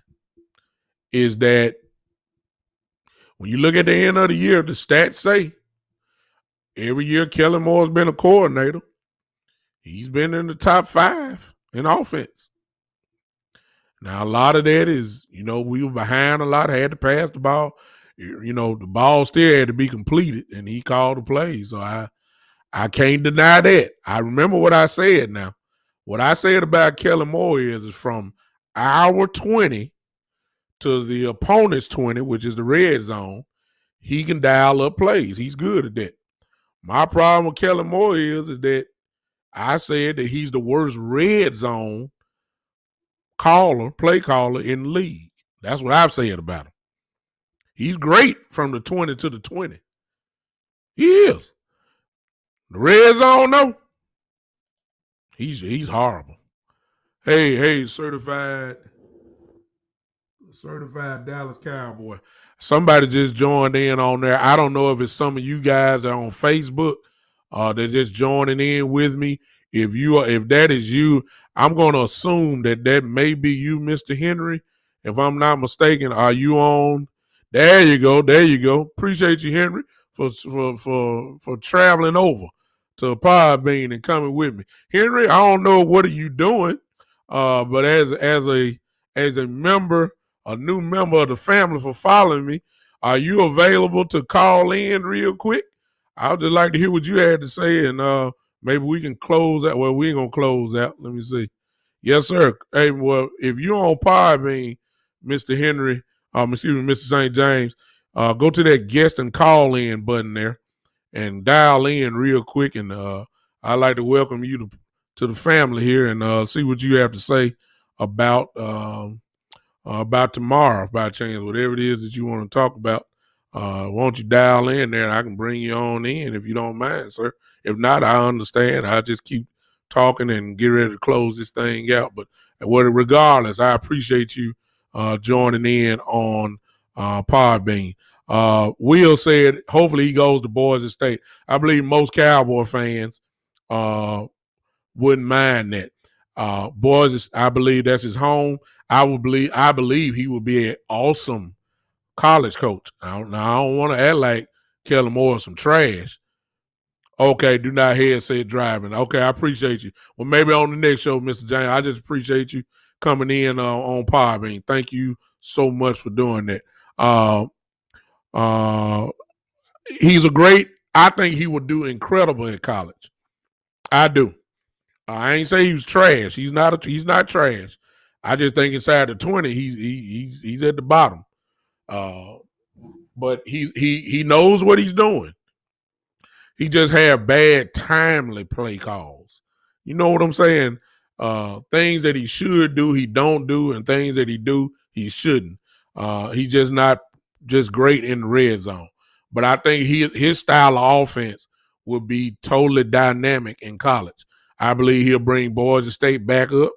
is that when you look at the end of the year, the stats say every year Kellen Moore's been a coordinator, he's been in the top 5 in offense. Now, a lot of that is, you know, we were behind a lot, had to pass the ball. You know, the ball still had to be completed, and he called the play. So I can't deny that. I remember what I said now. What I said about Kellen Moore is from our 20 to the opponent's 20, which is the red zone, he can dial up plays. He's good at that. My problem with Kellen Moore is that I said that he's the worst red zone play caller in the league. That's what I've said about him. He's great from the 20 to the 20. He is. The red zone, though, he's horrible. Hey, certified Dallas Cowboy. Somebody just joined in on there. I don't know if it's some of you guys that are on Facebook they're just joining in with me. If that is you, I'm going to assume that may be you, Mr. Henry. If I'm not mistaken, are you on? There you go. Appreciate you, Henry, for traveling over to Podbean and coming with me. Henry, I don't know what are you doing, but as a member, a new member of the family for following me, are you available to call in real quick? I'd just like to hear what you had to say, and maybe we can close out. Well, we ain't going to close out. Let me see. Yes, sir. Hey, well, if you're on Podbean, Mr. Henry, Mr. St. James, go to that guest and call in button there and dial in real quick and I'd like to welcome you to the family here and see what you have to say about tomorrow, by chance, whatever it is that you want to talk about. Won't you dial in there and I can bring you on in if you don't mind, sir. If not, I understand. I'll just keep talking and get ready to close this thing out. But regardless, I appreciate you joining in on Podbean. Will said, hopefully he goes to Boise State. I believe most Cowboy fans wouldn't mind that. Boise, I believe that's his home. I believe he would be an awesome college coach. I don't want to act like Kellen Moore is some trash. Okay, do not headset driving. Okay, I appreciate you. Well, maybe on the next show, Mr. James, I just appreciate you coming in on Podbean. Thank you so much for doing that. I think he would do incredible in college. I do. I ain't say he was trash. He's not trash. I just think inside the 20, he's at the bottom. But he knows what he's doing. He just had bad timely play calls. You know what I'm saying? Things that he should do, he don't do, and things that he do, he shouldn't. He's just not just great in the red zone. But I think his style of offense will be totally dynamic in college. I believe he'll bring Boise State back up.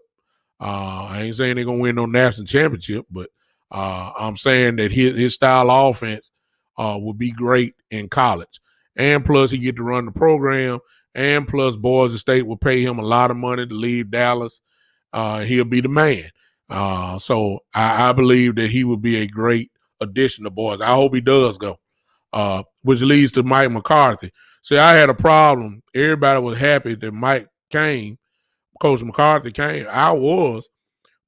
I ain't saying they're going to win no national championship, but I'm saying that his style of offense will be great in college. And plus, he get to run the program. And plus, Boise State will pay him a lot of money to leave Dallas. He'll be the man. So I believe that he would be a great addition to Boise. I hope he does go, which leads to Mike McCarthy. See, I had a problem. Everybody was happy that Mike came. Coach McCarthy came. I was,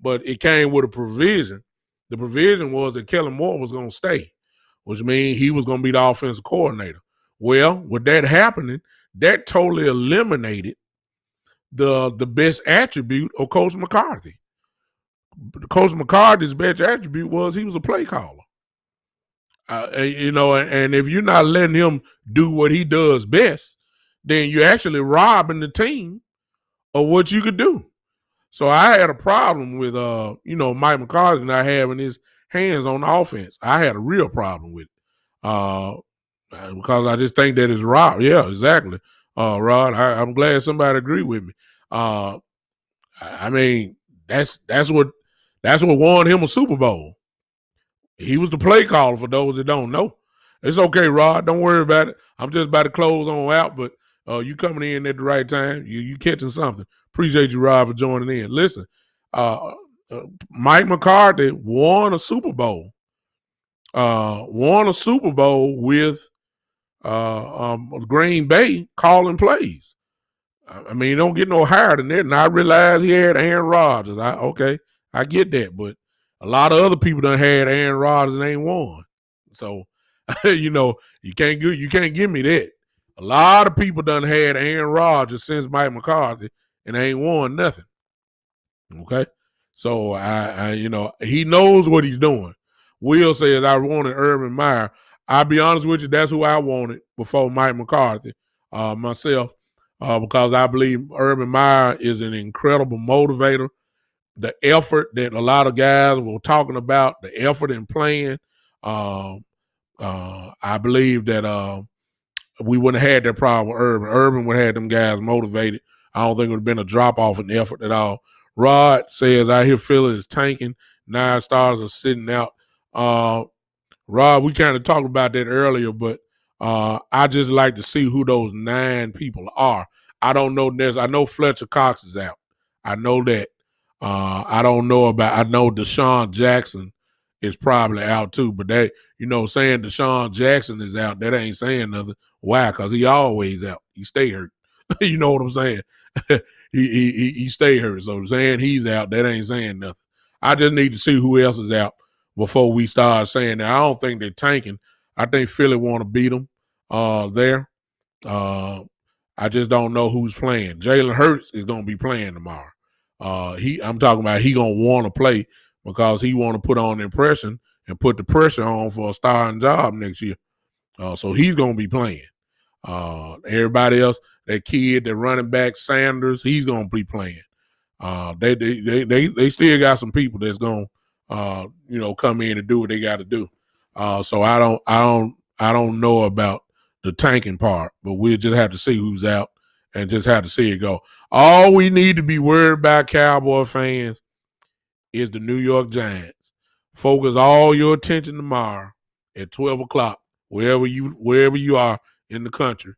but it came with a provision. The provision was that Kellen Moore was going to stay, which means he was going to be the offensive coordinator. Well, with that happening, that totally eliminated the best attribute of Coach McCarthy. Coach McCarthy's best attribute was he was a play caller. And if you're not letting him do what he does best, then you're actually robbing the team of what you could do. So I had a problem with, Mike McCarthy not having his hands on the offense. I had a real problem with it. Because I just think that it's Rod. Yeah, exactly. Rod, I'm glad somebody agreed with me. I mean, that's what won him a Super Bowl. He was the play caller for those that don't know. It's okay, Rod. Don't worry about it. I'm just about to close on out, but you coming in at the right time. You catching something. Appreciate you, Rod, for joining in. Listen, Mike McCarthy won a Super Bowl. With Green Bay calling plays. I mean, don't get no higher than that. And I realized he had Aaron Rodgers. I get that, but a lot of other people done had Aaron Rodgers and ain't won. So, you can't give me that. A lot of people done had Aaron Rodgers since Mike McCarthy and ain't won nothing. Okay, so he knows what he's doing. Will says I wanted Urban Meyer. I'll be honest with you, that's who I wanted before Mike McCarthy, myself, because I believe Urban Meyer is an incredible motivator. The effort that a lot of guys were talking about, the effort in playing, I believe that we wouldn't have had that problem with Urban. Urban would have had them guys motivated. I don't think it would have been a drop-off in effort at all. Rod says, I hear Philly is tanking. 9 stars are sitting out. Rob, we kind of talked about that earlier, but I just like to see who those 9 people are. I don't know. I know Fletcher Cox is out. I know that. I know Deshaun Jackson is probably out too, but saying Deshaun Jackson is out, that ain't saying nothing. Why? Because he always out. He stay hurt. You know what I'm saying? he stay hurt. So saying he's out, that ain't saying nothing. I just need to see who else is out before we start saying that. I don't think they're tanking. I think Philly want to beat them there. I just don't know who's playing. Jalen Hurts is going to be playing tomorrow. I'm talking about he going to want to play because he want to put on the impression and put the pressure on for a starting job next year. So he's going to be playing. Everybody else, that kid, that running back Sanders, he's gonna be playing. They still got some people that's gonna come in and do what they got to do. So I don't know about the tanking part, but we'll just have to see who's out and just have to see it go. All we need to be worried about, Cowboy fans, is the New York Giants. Focus all your attention tomorrow at 12 o'clock, wherever you are in the country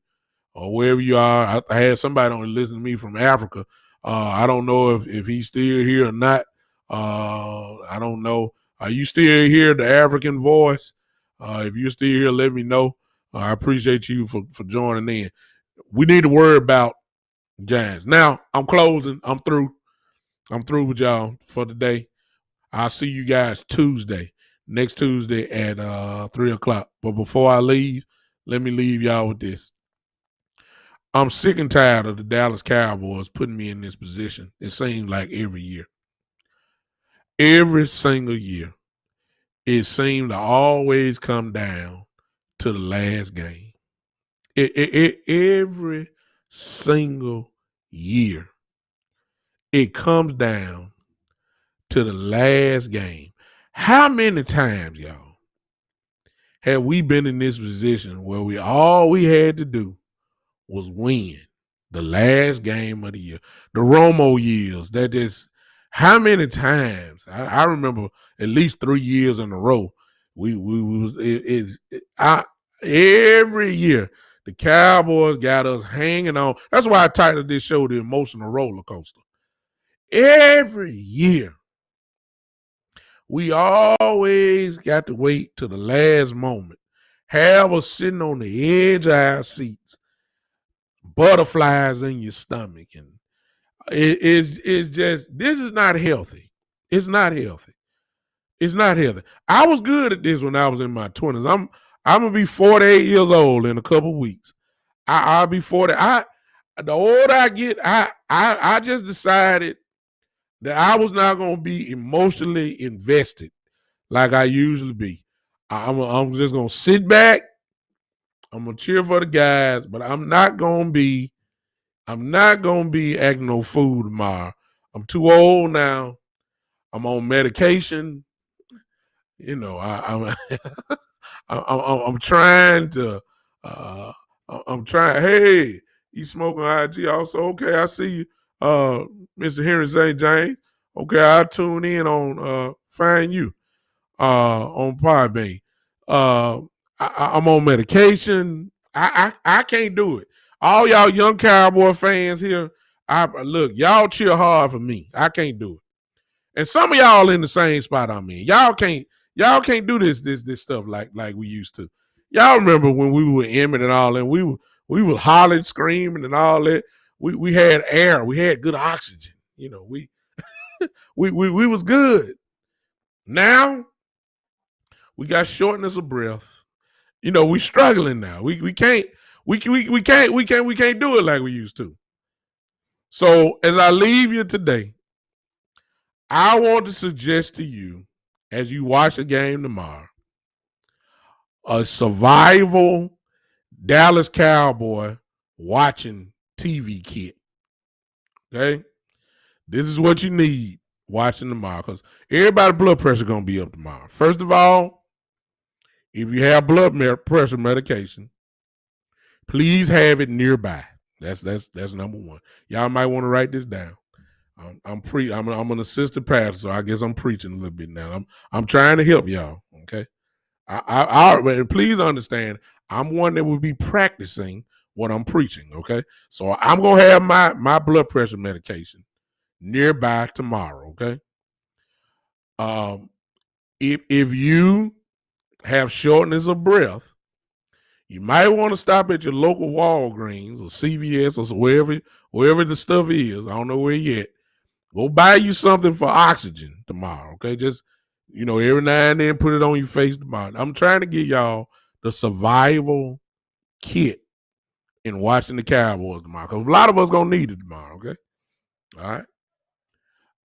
or wherever you are. I had somebody on listen to me from Africa. I don't know if he's still here or not. I don't know. Are you still here, the African voice? If you're still here, let me know. I appreciate you for joining in. We need to worry about Giants. Now, I'm closing. I'm through. I'm through with y'all for today. I'll see you guys next Tuesday at 3 o'clock. But before I leave, let me leave y'all with this. I'm sick and tired of the Dallas Cowboys putting me in this position. It seems like every year. Every single year, it seemed to always come down to the last game. Every single year, it comes down to the last game. How many times, y'all, have we been in this position where all we had to do was win the last game of the year? The Romo years, that is, how many times? I remember at least 3 years in a row. Every year the Cowboys got us hanging on. That's why I titled this show "The Emotional Roller Coaster." Every year, we always got to wait till the last moment, have us sitting on the edge of our seats, butterflies in your stomach, and it's just, this is not healthy. It's not healthy. It's not healthy. I was good at this when I was in my 20s. I'm gonna be 48 years old in a couple weeks. I'll be 40. The older I get, I just decided that I was not gonna be emotionally invested like I usually be. I'm just gonna sit back. I'm gonna cheer for the guys, but I'm not gonna be acting no fool tomorrow. I'm too old now. I'm on medication. You know, I'm trying to. I'm trying. Hey, you smoking IG also? Okay, I see you, Mr. Henry St. James. Okay, I'll tune in on Find You on Podbean. I'm on medication. I can't do it. All y'all young Cowboy fans here, look, y'all cheer hard for me. I can't do it. And some of y'all in the same spot I'm in. Y'all can't do this stuff like we used to. Y'all remember when we were Emmett and all that, we were hollering, screaming and all that. We had air, we had good oxygen. You know, we was good. Now we got shortness of breath. You know, we struggling now. We can't do it like we used to. So as I leave you today, I want to suggest to you, as you watch the game tomorrow, a survival Dallas Cowboy watching TV kit. Okay? This is what you need watching tomorrow, because everybody's blood pressure going to be up tomorrow. First of all, if you have blood pressure medication, please have it nearby. That's number one. Y'all might want to write this down. I'm an assistant pastor, so I guess I'm preaching a little bit now. I'm trying to help y'all. Okay, and please understand, I'm one that will be practicing what I'm preaching. Okay, so I'm gonna have my blood pressure medication nearby tomorrow. Okay, if you have shortness of breath, you might want to stop at your local Walgreens or CVS or wherever the stuff is. I don't know where yet. Go buy you something for oxygen tomorrow, okay? Just, every now and then put it on your face tomorrow. I'm trying to get y'all the survival kit in watching the Cowboys tomorrow, because a lot of us going to need it tomorrow, okay? All right?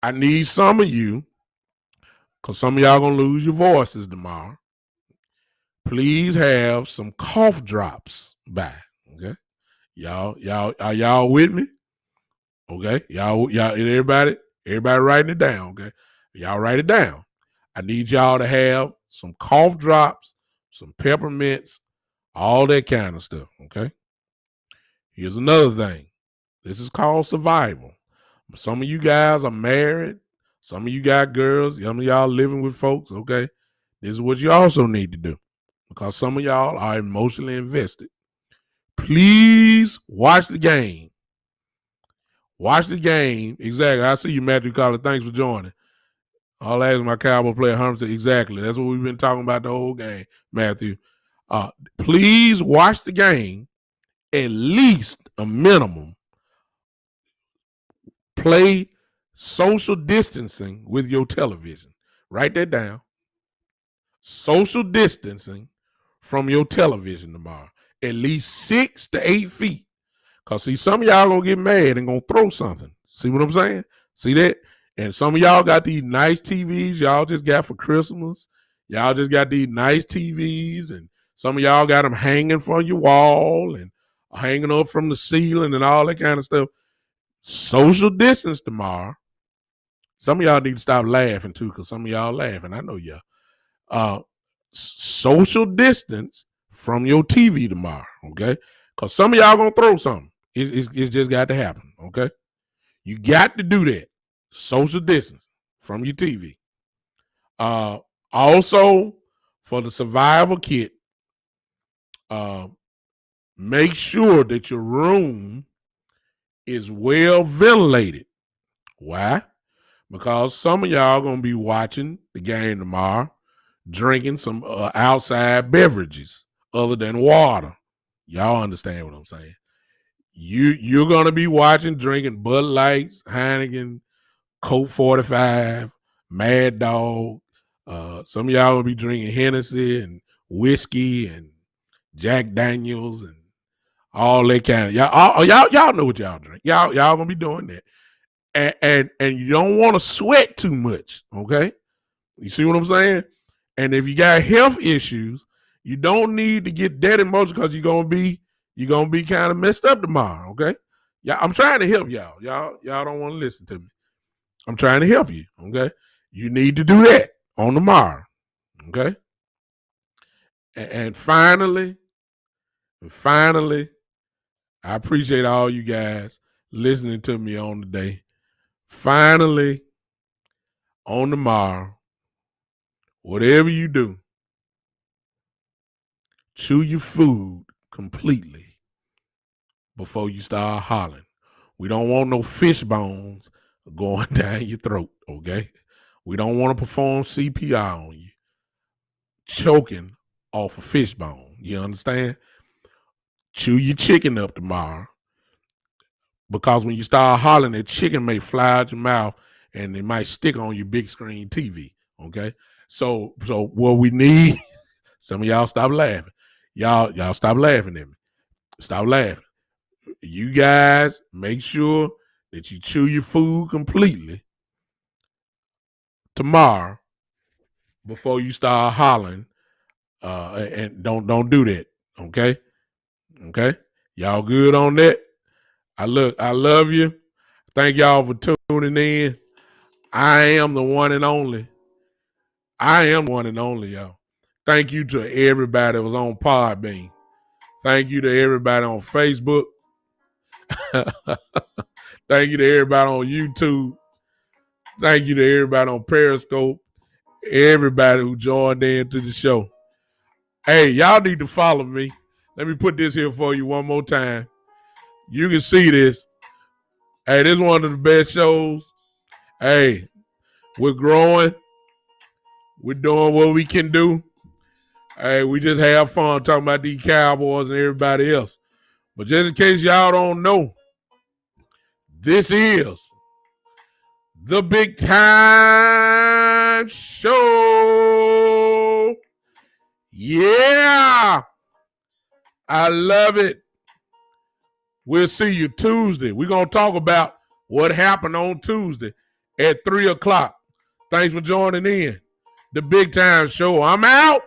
I need some of you, because some of y'all going to lose your voices tomorrow. Please have some cough drops by, okay? Are y'all with me? Okay, y'all, everybody writing it down. Okay, y'all write it down. I need y'all to have some cough drops, some peppermints, all that kind of stuff. Okay. Here's another thing. This is called survival. Some of you guys are married. Some of you got girls. Some of y'all living with folks. Okay. This is what you also need to do because some of y'all are emotionally invested. Please watch the game. Watch the game. Exactly. I see you, Matthew Collins. Thanks for joining. I'll ask my Cowboy player, Herman. Exactly. That's what we've been talking about the whole game, Matthew. Please watch the game. At least a minimum. Play social distancing with your television. Write that down. Social distancing from your television tomorrow. At least 6 to 8 feet. Because, see, some of y'all going to get mad and going to throw something. See what I'm saying? See that? And some of y'all got these nice TVs y'all just got for Christmas. Y'all just got these nice TVs. And some of y'all got them hanging from your wall and hanging up from the ceiling and all that kind of stuff. Social distance tomorrow. Some of y'all need to stop laughing, too, because some of y'all laughing. I know y'all. Social distance from your TV tomorrow, okay? Because some of y'all going to throw something. It's just got to happen, okay? You got to do that. Social distance from your TV. Also, for the survival kit, make sure that your room is well ventilated. Why? Because some of y'all going to be watching the game tomorrow, drinking some outside beverages other than water. Y'all understand what I'm saying? You're going to be watching, drinking Bud Lights, Heineken, Coke 45, Mad Dog. Some of y'all will be drinking Hennessy and whiskey and Jack Daniels and all that kind of y'all know what y'all drink. Y'all gonna be doing that, and you don't want to sweat too much. Okay, you see what I'm saying? And if you got health issues, you don't need to get that emotional because you're gonna be kind of messed up tomorrow. Okay, yeah, I'm trying to help y'all. Y'all don't want to listen to me. I'm trying to help you. Okay, you need to do that on tomorrow. Okay, and finally, I appreciate all you guys listening to me on the day. Finally, on tomorrow, whatever you do, chew your food completely before you start hollering. We don't want no fish bones going down your throat, okay? We don't want to perform CPR on you, choking off a fish bone. You understand? Chew your chicken up tomorrow because when you start hollering, that chicken may fly out your mouth and it might stick on your big screen TV, okay? So what we need, some of y'all stop laughing. Y'all stop laughing at me. Stop laughing. You guys make sure that you chew your food completely tomorrow before you start hollering, and don't do that. Okay. Y'all good on that? I love you. Thank y'all for tuning in. I am the one and only. Y'all. Thank you to everybody that was on Podbean. Thank you to everybody on Facebook. Thank you to everybody on YouTube. Thank you to everybody on Periscope. Everybody who joined in to the show. Hey, y'all need to follow me. Let me put this here for you one more time. You can see this. Hey, this is one of the best shows. Hey, we're growing. We're doing what we can do. Hey, we just have fun talking about these Cowboys and everybody else. But just in case y'all don't know, this is the Big Time Show. Yeah. I love it. We'll see you Tuesday. We're going to talk about what happened on Tuesday at 3 o'clock. Thanks for joining in. The Big Time Show. I'm out.